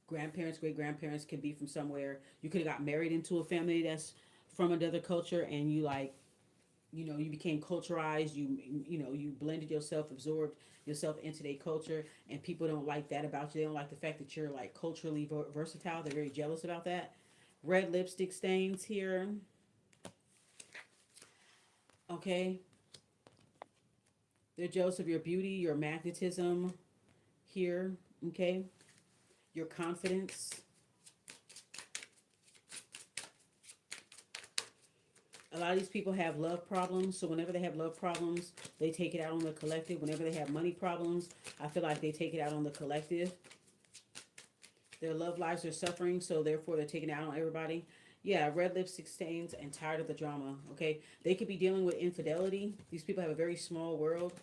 grandparents, great grandparents could be from somewhere. You could have got married into a family that's from another culture, and you like, you know, you became culturized. You know, you blended yourself, absorbed yourself into their culture, and people don't like that about you. They don't like the fact that you're like culturally versatile. They're very jealous about that. Red lipstick stains here. Okay. They're jealous of your beauty, your magnetism here. Okay. Your confidence. A lot of these people have love problems, so whenever they have love problems, they take it out on the collective. Whenever they have money problems, I feel like they take it out on the collective. Their love lives are suffering, so therefore they're taking it out on everybody. Yeah, red lipstick stains and tired of the drama, okay? They could be dealing with infidelity. These people have a very small world.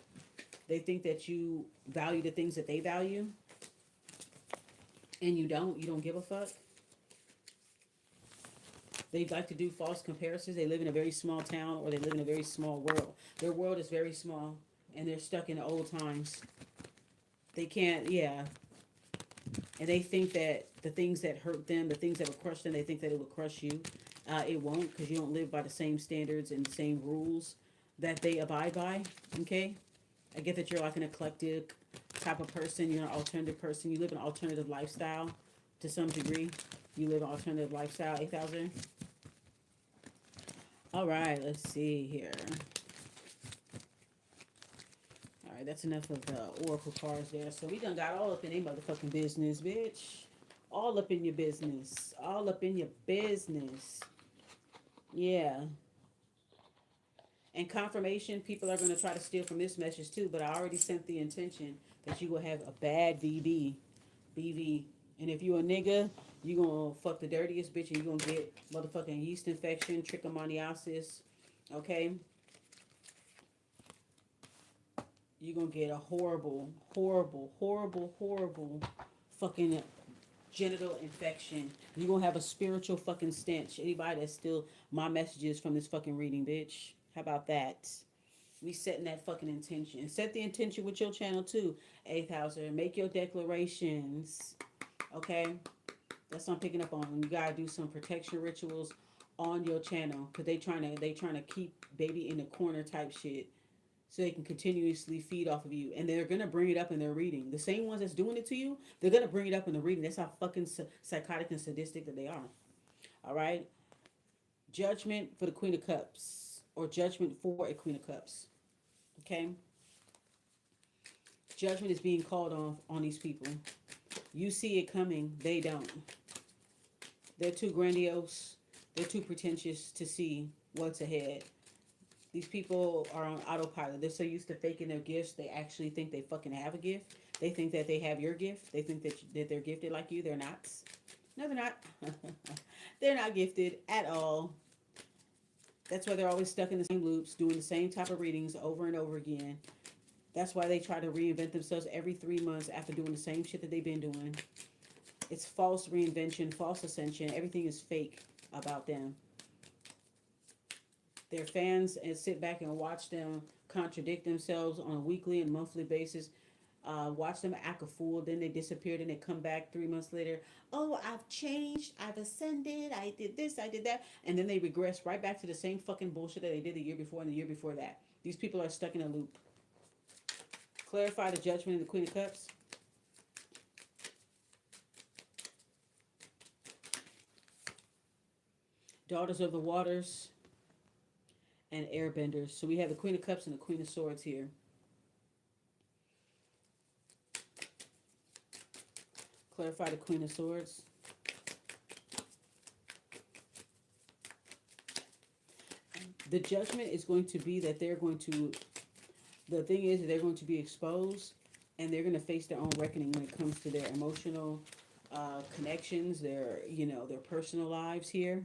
They think that you value the things that they value, and you don't. You don't give a fuck. They like to do false comparisons. They live in a very small town or they live in a very small world. Their world is very small and they're stuck in the old times. They can't, yeah. And they think that the things that hurt them, the things that will crush them, they think that it will crush you. It won't, because you don't live by the same standards and the same rules that they abide by, okay? I get that you're like an eclectic type of person. You're an alternative person. You live an alternative lifestyle to some degree. You live an alternative lifestyle, 8,000. All right, let's see here. All right, that's enough of the oracle cards there. So we done got all up in a motherfucking business, bitch. All up in your business. All up in your business. Yeah. And confirmation, people are going to try to steal from this message too, but I already sent the intention that you will have a bad BV. And if you a nigga, you going to fuck the dirtiest bitch and you going to get motherfucking yeast infection, trichomoniasis, okay? You're going to get a horrible fucking genital infection. You're going to have a spiritual fucking stench. Anybody that's still my messages from this fucking reading, bitch. How about that? We setting that fucking intention. Set the intention with your channel too, 8th houser. Make your declarations. Okay? That's what I'm picking up on. You gotta do some protection rituals on your channel. Cause they trying to keep baby in the corner type shit. So they can continuously feed off of you. And they're gonna bring it up in their reading. The same ones that's doing it to you, they're gonna bring it up in the reading. That's how fucking psychotic and sadistic that they are. Alright? Judgment for the Queen of Cups. Or judgment for a Queen of Cups. Okay? Judgment is being called on these people. You see it coming, they don't. They're too grandiose. They're too pretentious to see what's ahead. These people are on autopilot. They're so used to faking their gifts, they actually think they fucking have a gift. They think that they have your gift. They think that they're gifted like you. They're not. No, they're not. They're not gifted at all. That's why they're always stuck in the same loops, doing the same type of readings over and over again. That's why they try to reinvent themselves every 3 months after doing the same shit that they've been doing. It's false reinvention, false ascension. Everything is fake about them. Their fans and sit back and watch them contradict themselves on a weekly and monthly basis. Watch them act a fool, then they disappear, then they come back 3 months later. Oh, I've changed, I've ascended, I did this, I did that. And then they regress right back to the same fucking bullshit that they did the year before and the year before that. These people are stuck in a loop. Clarify the judgment in the Queen of Cups. Daughters of the Waters and Airbenders. So we have the Queen of Cups and the Queen of Swords here. Clarify the Queen of Swords. The judgment is going to be that they're going to, the thing is that they're going to be exposed and they're going to face their own reckoning when it comes to their emotional connections, their personal lives here.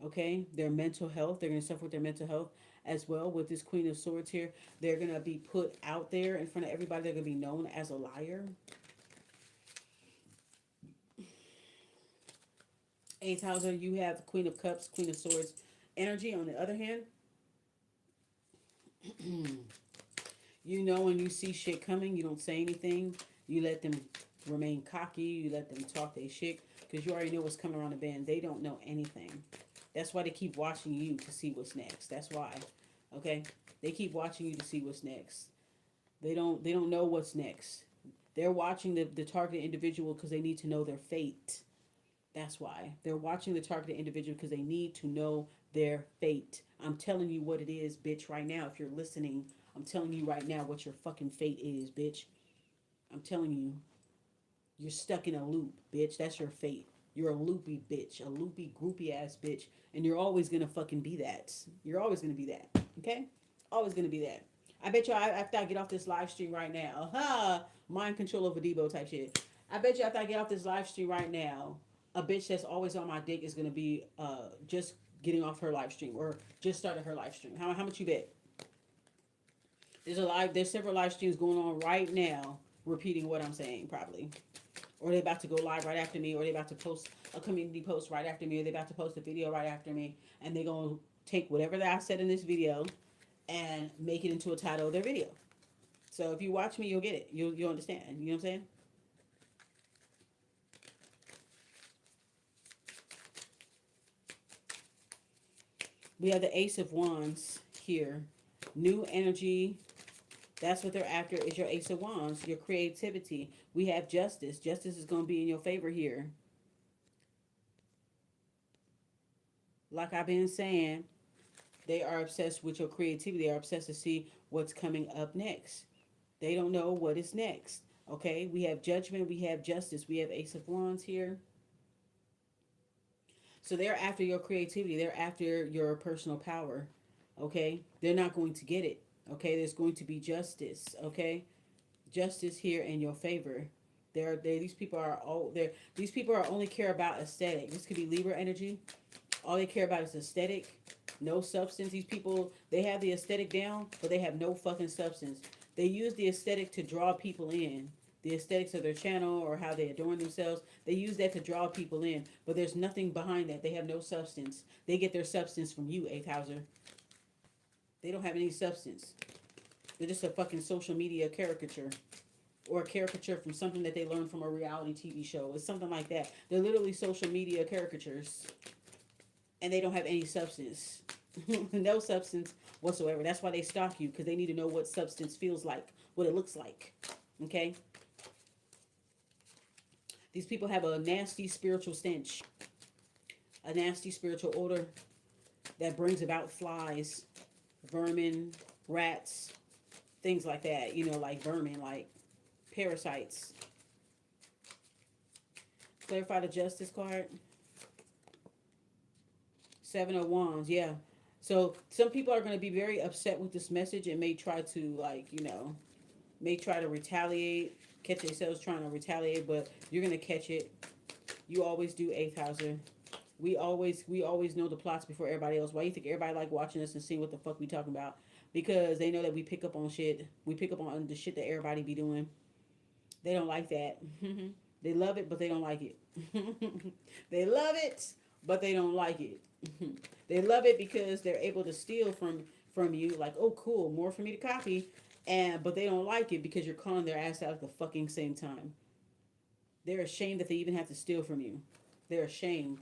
Okay, their mental health. They're going to suffer with their mental health as well. With this Queen of Swords here, they're going to be put out there in front of everybody. They're going to be known as a liar. 8th house, you have the Queen of Cups, Queen of Swords energy. On the other hand, you know when you see shit coming, you don't say anything. You let them remain cocky. You let them talk their shit because you already know what's coming around the bend. They don't know anything. That's why they keep watching you to see what's next. That's why. Okay? They keep watching you to see what's next. They don't know what's next. They're watching the targeted individual because they need to know their fate. That's why. They're watching the targeted individual because they need to know their fate. I'm telling you what it is, bitch, right now. If you're listening, I'm telling you right now what your fucking fate is, bitch. I'm telling you. You're stuck in a loop, bitch. That's your fate. You're a loopy bitch. A loopy, groupie ass bitch. And you're always going to fucking be that. You're always going to be that. Okay? Always going to be that. I bet you after I get off this live stream right now. Mind control over Debo type shit. I bet you after I get off this live stream right now, a bitch that's always on my dick is going to be just getting off her live stream or just started her live stream. How much you bet? There's several live streams going on right now repeating what I'm saying probably. Or they about to go live right after me, or they about to post a community post right after me, or they about to post a video right after me, and they going to take whatever that I said in this video and make it into a title of their video. So if you watch me, you'll get it. You'll understand. You know what I'm saying? We have the Ace of Wands here. New energy. That's what they're after is your Ace of Wands, your creativity. We have Justice. Justice is going to be in your favor here. Like I've been saying, They are obsessed with your creativity. They are obsessed to see what's coming up next. They don't know what is next. Okay, we have judgment, we have justice, we have Ace of Wands here. So they're after your creativity, they're after your personal power. Okay, they're not going to get it. Okay, there's going to be justice. Okay, justice here in your favor. These people are all there. These people are only care about aesthetic. This could be Libra energy. All they care about is aesthetic, no substance. These people, they have the aesthetic down, but they have no fucking substance. They use the aesthetic to draw people in. The aesthetics of their channel or how they adorn themselves, they use that to draw people in, but there's nothing behind that. They have no substance. They get their substance from you, eighth houser. They don't have any substance. They're just a fucking social media caricature or a caricature from something that they learned from a reality TV show. It's something like that. They're literally social media caricatures and they don't have any substance. No substance whatsoever. That's why they stalk you, because they need to know what substance feels like, what it looks like. Okay? These people have a nasty spiritual stench, a nasty spiritual odor that brings about flies, vermin, rats, things like that. You know, like vermin, like parasites. Clarify the justice card. Seven of Wands, yeah. So some people are going to be very upset with this message and may try to, like, you know, may try to retaliate, catch themselves trying to retaliate, but you're going to catch it. You always do, eighth houser. We always know the plots before everybody else. Why you think everybody like watching us and seeing what the fuck we talking about? Because they know that we pick up on shit. We pick up on the shit that everybody be doing. They don't like that. They love it, but they don't like it. They love it, but they don't like it. They love it because they're able to steal from you. Like, oh, cool, more for me to copy. But they don't like it because you're calling their ass out at the fucking same time. They're ashamed that they even have to steal from you. They're ashamed.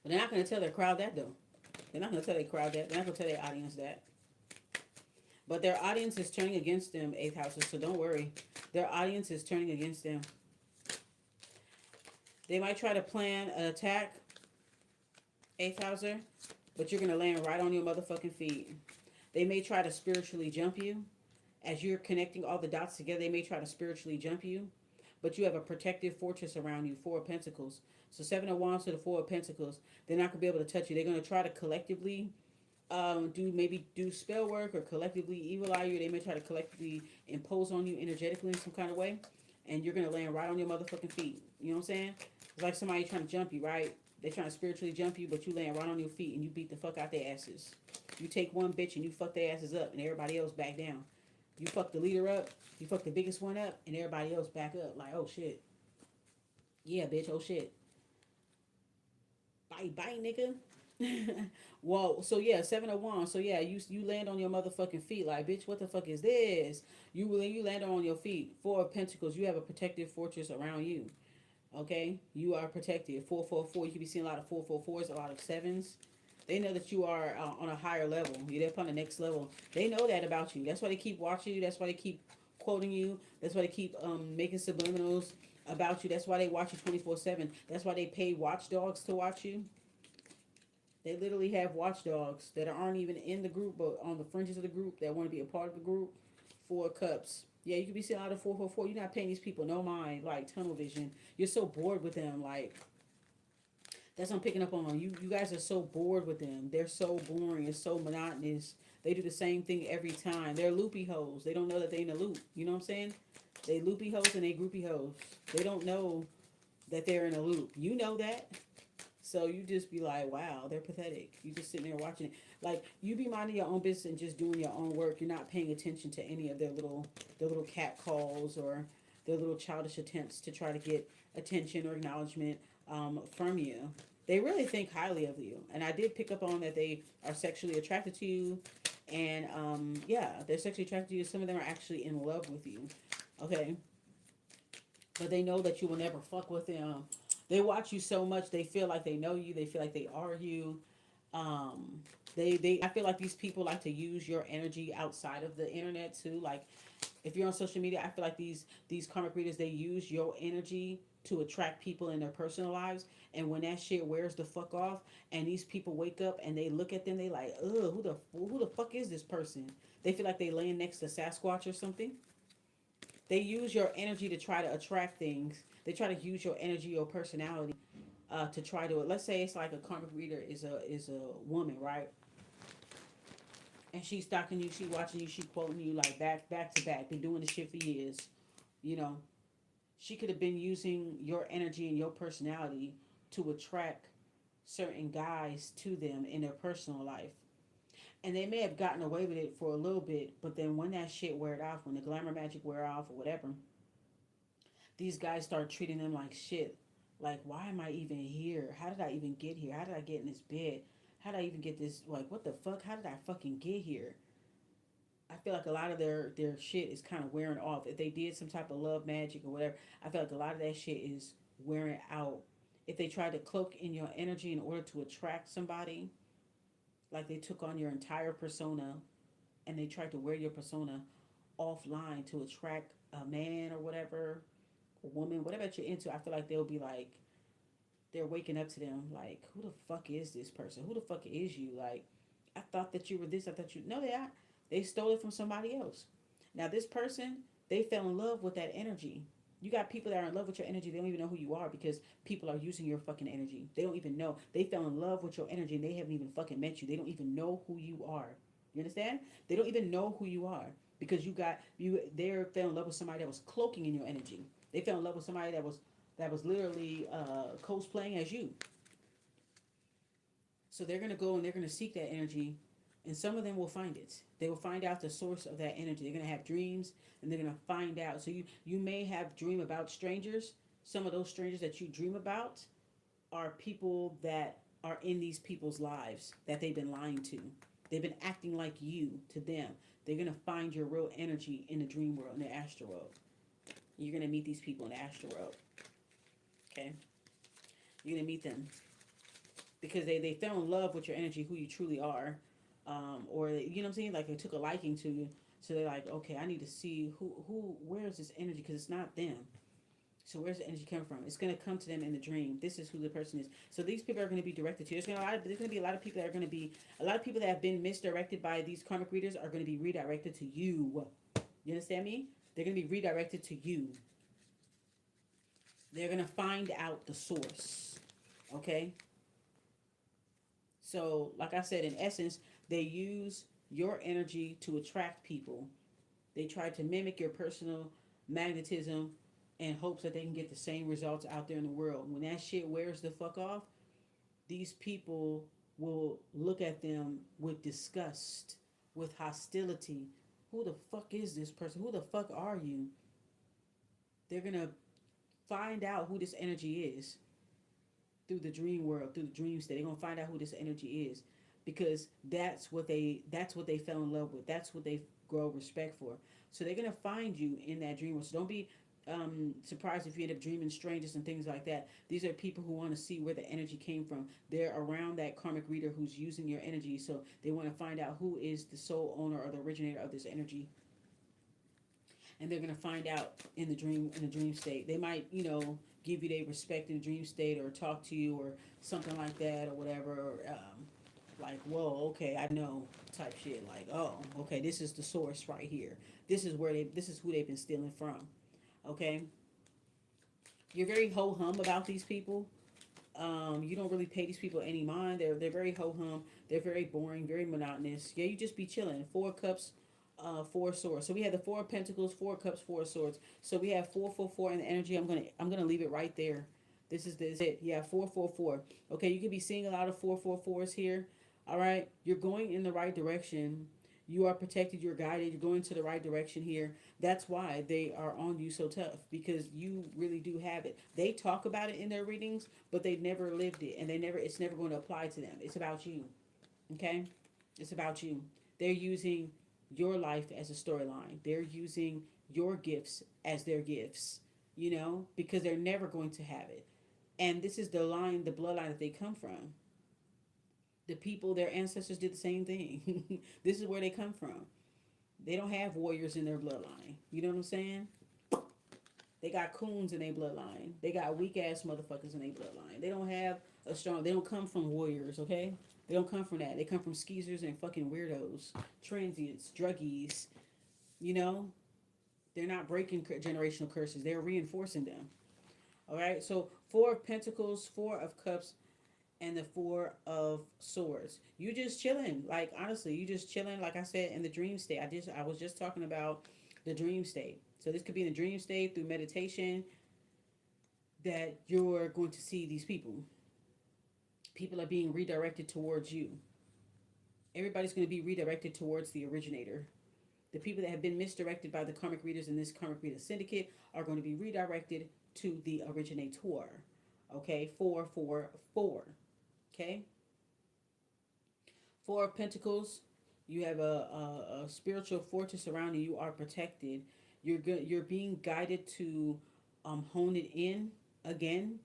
But they're not going to tell their crowd that, though. They're not going to tell their crowd that. They're not going to tell their audience that. But their audience is turning against them, eighth houses, so don't worry. Their audience is turning against them. They might try to plan an attack, eighth houser, but you're going to land right on your motherfucking feet. They may try to spiritually jump you. As you're connecting all the dots together, they may try to spiritually jump you. But you have a protective fortress around you, Four of Pentacles. So Seven of Wands to the Four of Pentacles. They're not going to be able to touch you. They're going to try to collectively do spell work or collectively evil eye you. They may try to collectively impose on you energetically in some kind of way. And you're going to land right on your motherfucking feet. You know what I'm saying? It's like somebody trying to jump you, right? They're trying to spiritually jump you, but you land right on your feet and you beat the fuck out their asses. You take one bitch and you fuck their asses up and everybody else back down. You fuck the leader up, you fuck the biggest one up, and everybody else back up. Like, oh shit. Yeah, bitch, oh shit. Bye, bye, nigga. Well, so yeah, Seven of Wands. So yeah, you land on your motherfucking feet. Like, bitch, what the fuck is this? You land on your feet. Four of Pentacles. You have a protective fortress around you. Okay, you are protected. 444. You can be seeing a lot of 444s, a lot of sevens. They know that you are on a higher level. You're up on the next level. They know that about you. That's why they keep watching you. That's why they keep quoting you. That's why they keep making subliminals about you. That's why they watch you 24/7. That's why they pay watchdogs to watch you. They literally have watchdogs that aren't even in the group, but on the fringes of the group that want to be a part of the group. Four cups. Yeah, you could be seeing out of 444. You're not paying these people no mind, like tunnel vision. You're so bored with them, like that's what I'm picking up on. You guys are so bored with them. They're so boring. It's so monotonous. They do the same thing every time. They're loopy hoes. They don't know that they in a loop. You know what I'm saying? They loopy hoes and they groupie hoes. They don't know that they're in a loop. You know that. So you just be like, wow, they're pathetic. You just sitting there watching it. Like, you be minding your own business and just doing your own work. You're not paying attention to any of their little cat calls or their little childish attempts to try to get attention or acknowledgement from you. They really think highly of you. And I did pick up on that they are sexually attracted to you. And yeah, they're sexually attracted to you. Some of them are actually in love with you. Okay? But they know that you will never fuck with them. They watch you so much, they feel like they know you. They feel like they are you. I feel like these people like to use your energy outside of the internet too. Like, If you're on social media, I feel like these karmic readers, they use your energy to attract people in their personal lives. And when that shit wears the fuck off, and these people wake up and they look at them, they like, ugh, who the fuck is this person? They feel like they laying next to Sasquatch or something. They use your energy to try to attract things. They try to use your energy, your personality, to try to. Let's say it's like a karmic reader is a woman, right? And she's stalking you, she watching you, she quoting you like back to back. Been doing this shit for years. You know, she could have been using your energy and your personality to attract certain guys to them in their personal life. And they may have gotten away with it for a little bit, but then when that shit wear off, when the glamour magic wear off or whatever, these guys start treating them like shit. Like, why am I even here? How did I even get here? How did I get in this bed? How did I even get this? Like, what the fuck? How did I fucking get here? I feel like a lot of their shit is kind of wearing off. If they did some type of love magic or whatever, I feel like a lot of that shit is wearing out. If they tried to cloak in your energy in order to attract somebody, like they took on your entire persona and they tried to wear your persona offline to attract a man or whatever, a woman, whatever that you're into, I feel like they'll be like, they're waking up to them like, who the fuck is this person? Who the fuck is you? Like, I thought that you were this. I thought you. No, they stole it from somebody else. Now this person, they fell in love with that energy. You got people that are in love with your energy. They don't even know who you are because people are using your fucking energy. They don't even know. They fell in love with your energy and they haven't even fucking met you. They don't even know who you are. You understand? They don't even know who you are because you got you. They fell in love with somebody that was cloaking in your energy. They fell in love with somebody that was literally cosplaying as you. So they're gonna go and they're gonna seek that energy, and some of them will find it. They will find out the source of that energy. They're gonna have dreams, and they're gonna find out. So you may have dream about strangers. Some of those strangers that you dream about are people that are in these people's lives that they've been lying to. They've been acting like you to them. They're gonna find your real energy in the dream world, in the astral world. You're gonna meet these people in the astral world. Okay, you're gonna meet them because they fell in love with your energy, who you truly are, or you know what I'm saying. Like they took a liking to you, so they're like, okay, I need to see where's this energy because it's not them. So where's the energy coming from? It's gonna come to them in the dream. This is who the person is. So these people are gonna be directed to you. There's gonna be a lot of people that are gonna be a lot of people that have been misdirected by these karmic readers are gonna be redirected to you. You understand me? They're gonna be redirected to you. They're gonna find out the source. Okay? So, like I said, in essence, they use your energy to attract people. They try to mimic your personal magnetism in hopes that they can get the same results out there in the world. When that shit wears the fuck off, these people will look at them with disgust, with hostility. Who the fuck is this person? Who the fuck are you? They're gonna find out who this energy is through the dream world, through the dream state. They're gonna find out who this energy is because that's what they fell in love with. That's what they grow respect for. So they're gonna find you in that dream world. So don't be surprised if you end up dreaming strangers and things like that. These are people who want to see where the energy came from. They're around that karmic reader who's using your energy, so they want to find out who is the sole owner or the originator of this energy, and they're gonna find out in the dream state. They might, give you their respect in the dream state or talk to you or something like that or whatever. Or, like, whoa, okay, I know, type shit. Like, oh, okay, this is the source right here. This is who they've been stealing from. Okay, you're very ho hum about these people. You don't really pay these people any mind. They're very ho hum. They're very boring, very monotonous. Yeah, you just be chilling. Four cups, four swords. So we have the four of pentacles, four cups, four swords. So we have 4 4 4 in the energy. I'm gonna leave it right there. This is it. Yeah, 4 4 4. Okay, you could be seeing a lot of 4 4 4s here. All right, you're going in the right direction. You are protected. You're guided. You're going to the right direction here. That's why they are on you so tough because you really do have it. They talk about it in their readings, but they've never lived it, and it's never going to apply to them. It's about you. Okay, it's about you. They're using your life as a storyline. They're using your gifts as their gifts, because they're never going to have it. And this is the bloodline that they come from. The people, their ancestors did the same thing. This is where they come from. They don't have warriors in their bloodline. You know what I'm saying? They got coons in their bloodline. They got weak ass motherfuckers in their bloodline. They don't have a strong. They don't come from warriors. Okay, they don't come from that. They come from skeezers and fucking weirdos, transients, druggies. You know, they're not breaking generational curses. They're reinforcing them. All right. So Four of Pentacles, Four of Cups, and the Four of Swords. You just chilling. Like honestly, you just chilling. Like I said in the dream state. I was just talking about the dream state. So this could be in the dream state through meditation that you're going to see these people. People are being redirected towards you. Everybody's going to be redirected towards the originator. The people that have been misdirected by the karmic readers in this karmic reader syndicate are going to be redirected to the originator. Okay, 444. Okay, Four of Pentacles. You have a spiritual fortress around you. You are protected. You're good. You're being guided to hone it in again.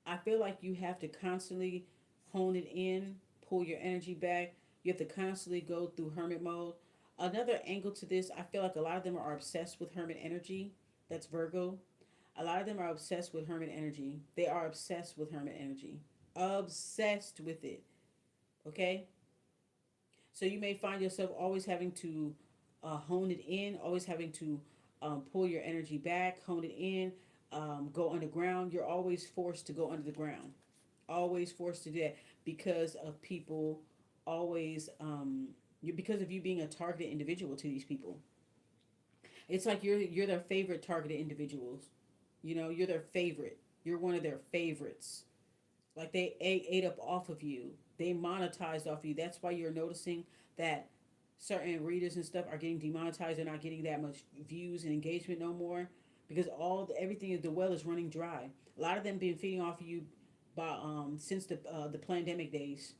I feel like you have to constantly hone it in, pull your energy back. You have to constantly go through hermit mode. Another angle to this, I feel like a lot of them are obsessed with hermit energy. That's Virgo. A lot of them are obsessed with hermit energy. They are obsessed with hermit energy. Obsessed with it. Okay? So you may find yourself always having to hone it in, always having to pull your energy back, hone it in, go underground. You're always forced to go under the ground. Always forced to do that because of people always, because of you being a targeted individual to these people. It's like you're their favorite targeted individuals. You know, you're their favorite. You're one of their favorites. Like they ate up off of you. They monetized off of you. That's why you're noticing that certain readers and stuff are getting demonetized. They're not getting that much views and engagement no more because everything the well is running dry. A lot of them been feeding off of you by since the pandemic days.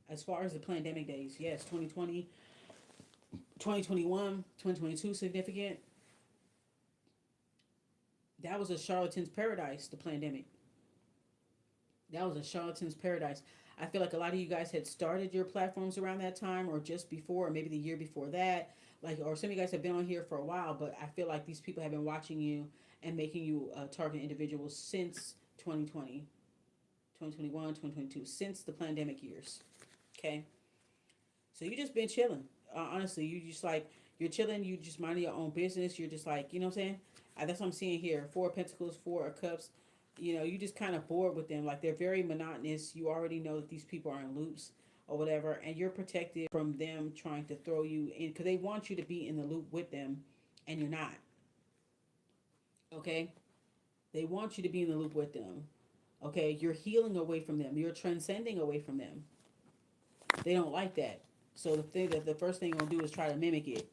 As far as the pandemic days, yes, 2020, 2021, 2022 significant. That was a charlatan's paradise, the pandemic. That was a charlatan's paradise. I feel like a lot of you guys had started your platforms around that time or just before or maybe the year before that. Like, or some of you guys have been on here for a while, but I feel like these people have been watching you and making you target individuals since 2020, 2021, 2022, since the pandemic years. Okay? So you just been chilling. Honestly, you just like, you're chilling, you just minding your own business. You're just like, you know what I'm saying? That's what I'm seeing here. Four of Pentacles, Four of Cups. You know, you just kind of bored with them. Like they're very monotonous. You already know that these people are in loops or whatever, and you're protected from them trying to throw you in because they want you to be in the loop with them, and you're not. Okay, they want you to be in the loop with them. Okay, you're healing away from them. You're transcending away from them. They don't like that. So the first thing you're gonna do is try to mimic it.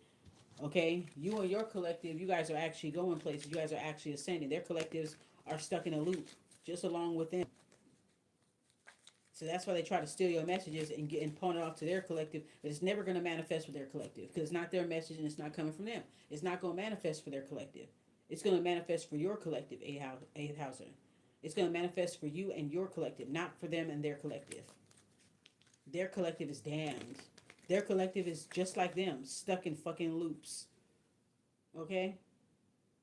Okay, you and your collective, you guys are actually going places. You guys are actually ascending. Their collectives are stuck in a loop, just along with them. So that's why they try to steal your messages and pawn it off to their collective. But it's never going to manifest with their collective because it's not their message and it's not coming from them. It's not going to manifest for their collective. It's going to manifest for your collective, eighth houser. It's going to manifest for you and your collective, not for them and their collective. Their collective is damned. Their collective is just like them, stuck in fucking loops. Okay?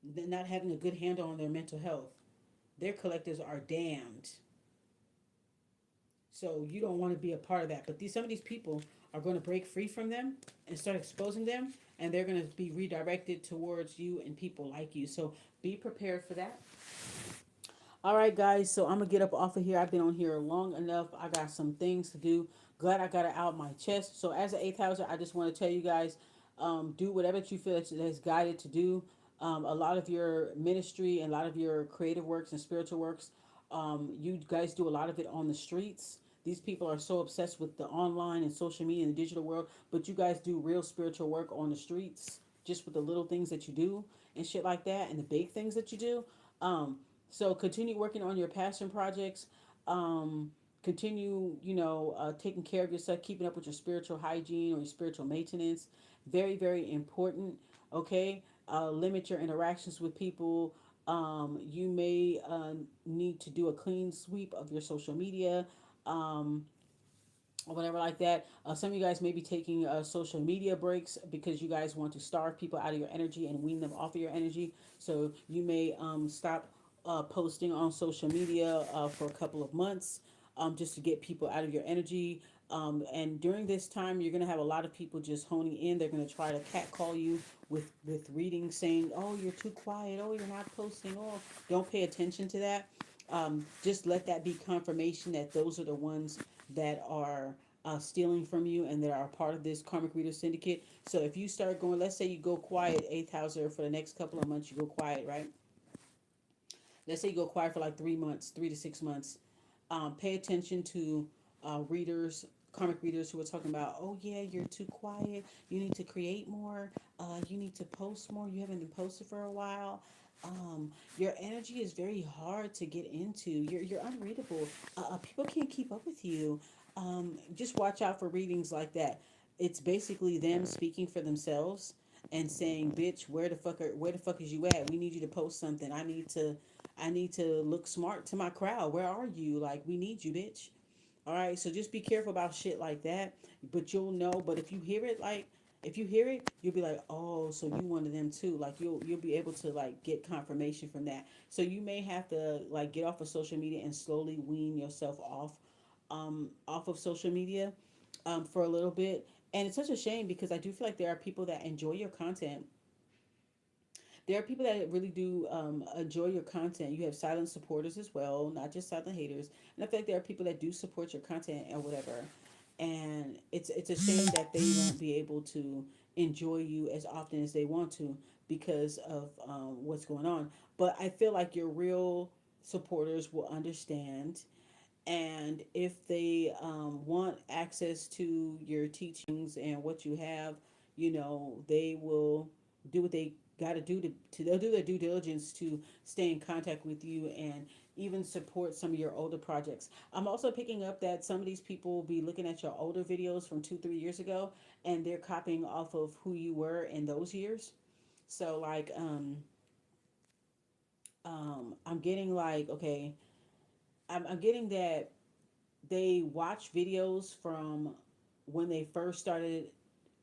They're not having a good handle on their mental health. Their collectives are damned. So you don't want to be a part of that. But some of these people are going to break free from them and start exposing them, and they're going to be redirected towards you and people like you. So be prepared for that. All right, guys. So I'm going to get up off of here. I've been on here long enough. I got some things to do. Glad I got it out my chest. So as an eighth houser, I just want to tell you guys, do whatever you feel that's guided to do. A lot of your ministry and a lot of your creative works and spiritual works, you guys do a lot of it on the streets. These people are so obsessed with the online and social media and the digital world, but you guys do real spiritual work on the streets, just with the little things that you do and shit like that, and the big things that you do. So continue working on your passion projects. Continue, taking care of yourself, keeping up with your spiritual hygiene or your spiritual maintenance. Very, very important. Okay. Limit your interactions with people. You may need to do a clean sweep of your social media. or whatever like that. Some of you guys may be taking social media breaks because you guys want to starve people out of your energy and wean them off of your energy. So you may stop posting on social media for a couple of months, just to get people out of your energy. And during this time, you're going to have a lot of people just honing in. They're going to try to catcall you with readings saying, oh, you're too quiet. Oh, you're not posting. Oh, don't pay attention to that. Just let that be confirmation that those are the ones that are stealing from you and that are part of this karmic reader syndicate. So if you start going, let's say you go quiet, eighth houser, for the next couple of months, you go quiet, right? Let's say you go quiet for like 3 months, 3 to 6 months. Pay attention to readers, karmic readers who are talking about, oh yeah, you're too quiet. You need to create more. You need to post more. You haven't been posted for a while. Your energy is very hard to get into. You're unreadable. People can't keep up with you. Just watch out for readings like that. It's basically them speaking for themselves and saying, "Bitch, where the fuck is you at? We need you to post something. I need to look smart to my crowd. Where are you? Like, we need you, bitch." All right, so just be careful about shit like that. But you'll know. But if you hear it, you'll be like, oh, so you one of them too. Like you'll be able to like get confirmation from that. So you may have to like get off of social media and slowly wean yourself off of social media, for a little bit. And it's such a shame because I do feel like there are people that enjoy your content. There are people that really do enjoy your content. You have silent supporters as well, not just silent haters. And I feel like there are people that do support your content or whatever. And it's a shame that they won't be able to enjoy you as often as they want to because of what's going on. But I feel like your real supporters will understand, and if they want access to your teachings and what you have, they will do what they got to do to they'll do their due diligence to stay in contact with you and even support some of your older projects. I'm also picking up that some of these people will be looking at your older videos from 2 3 years ago, and they're copying off of who you were in those years. So like I'm getting like, okay, I'm getting that they watch videos from when they first started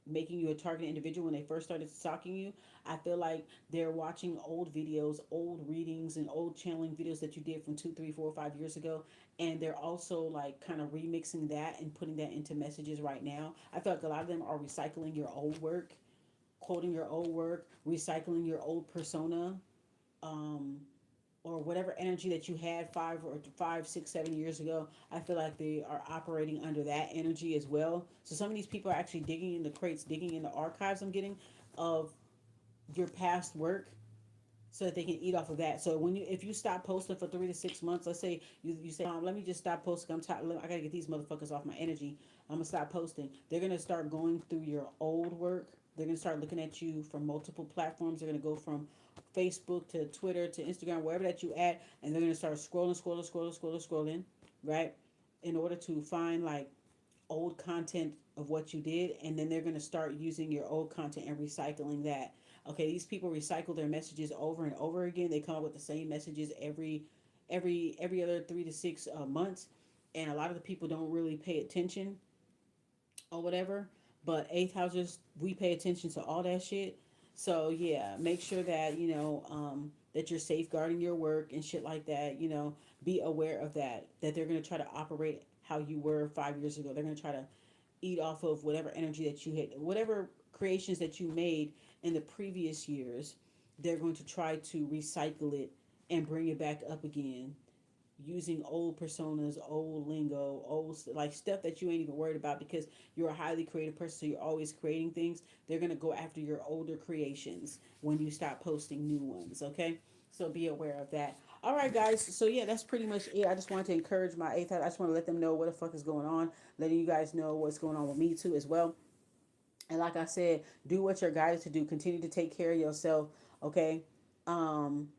making you a target individual, when they first started stalking you. I feel like they're watching old videos, old readings, and old channeling videos that you did from 2 3 4 5 years ago, and they're also like kind of remixing that and putting that into messages right now. I feel like a lot of them are recycling your old work, quoting your old work, recycling your old persona, um, or whatever energy that you had 5 6 7 years ago. I feel like they are operating under that energy as well. So some of these people are actually digging in the crates, digging in the archives I'm getting of your past work, so that they can eat off of that. So if you stop posting for 3 to 6 months, let's say you say, let me just stop posting. I'm tired. I gotta get these motherfuckers off my energy. I'm gonna stop posting. They're gonna start going through your old work. They're gonna start looking at you from multiple platforms. They're gonna go from Facebook to Twitter to Instagram, wherever that you at, and they're gonna start scrolling, right? In order to find like old content of what you did, and then they're going to start using your old content and recycling that. Okay, these people recycle their messages over and over again. They come up with the same messages every other 3 to 6 months, and a lot of the people don't really pay attention or whatever. But eighth housers, we pay attention to all that shit. So yeah, make sure that that you're safeguarding your work and shit like that. Be aware of that. That they're gonna try to operate how you were 5 years ago. They're gonna try to eat off of whatever energy that you had, whatever creations that you made in the previous years. They're going to try to recycle it and bring it back up again using old personas, old lingo, old like stuff that you ain't even worried about because you're a highly creative person, so you're always creating things. They're gonna go after your older creations when you stop posting new ones. Okay, so be aware of that. All right, guys. So yeah, that's pretty much it. I just wanted to encourage my eighth house. I just want to let them know what the fuck is going on, letting you guys know what's going on with me too as well. And like I said, do what you're guided to do. Continue to take care of yourself. Okay. Um,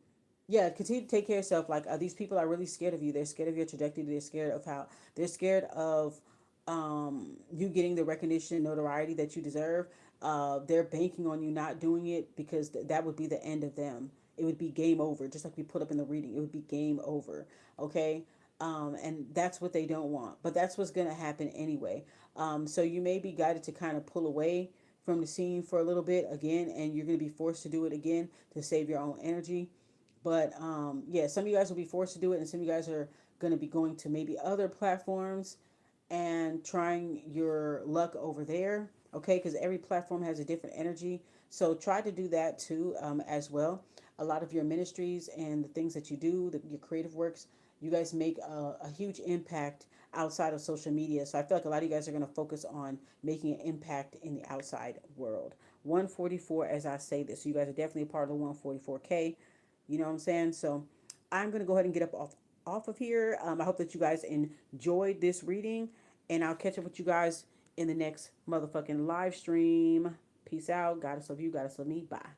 yeah, continue to take care of yourself. Like these people are really scared of you. They're scared of your trajectory. They're scared of how they're scared of you getting the recognition and notoriety that you deserve. They're banking on you not doing it because that would be the end of them. It would be game over. Just like we put up in the reading, it would be game over. Okay. And that's what they don't want. But that's what's going to happen anyway. So you may be guided to kind of pull away from the scene for a little bit again, and you're going to be forced to do it again to save your own energy. But yeah, some of you guys will be forced to do it, and some of you guys are going to be going to maybe other platforms and trying your luck over there. Okay, because every platform has a different energy. So try to do that too, as well. A lot of your ministries and the things that you do, your creative works, you guys make a huge impact outside of social media. So I feel like a lot of you guys are going to focus on making an impact in the outside world. 144, as I say this, so you guys are definitely a part of the 144K. You know what I'm saying? So I'm going to go ahead and get up off of here. I hope that you guys enjoyed this reading, and I'll catch up with you guys in the next motherfucking live stream. Peace out. Goddess of you, goddess of me. Bye.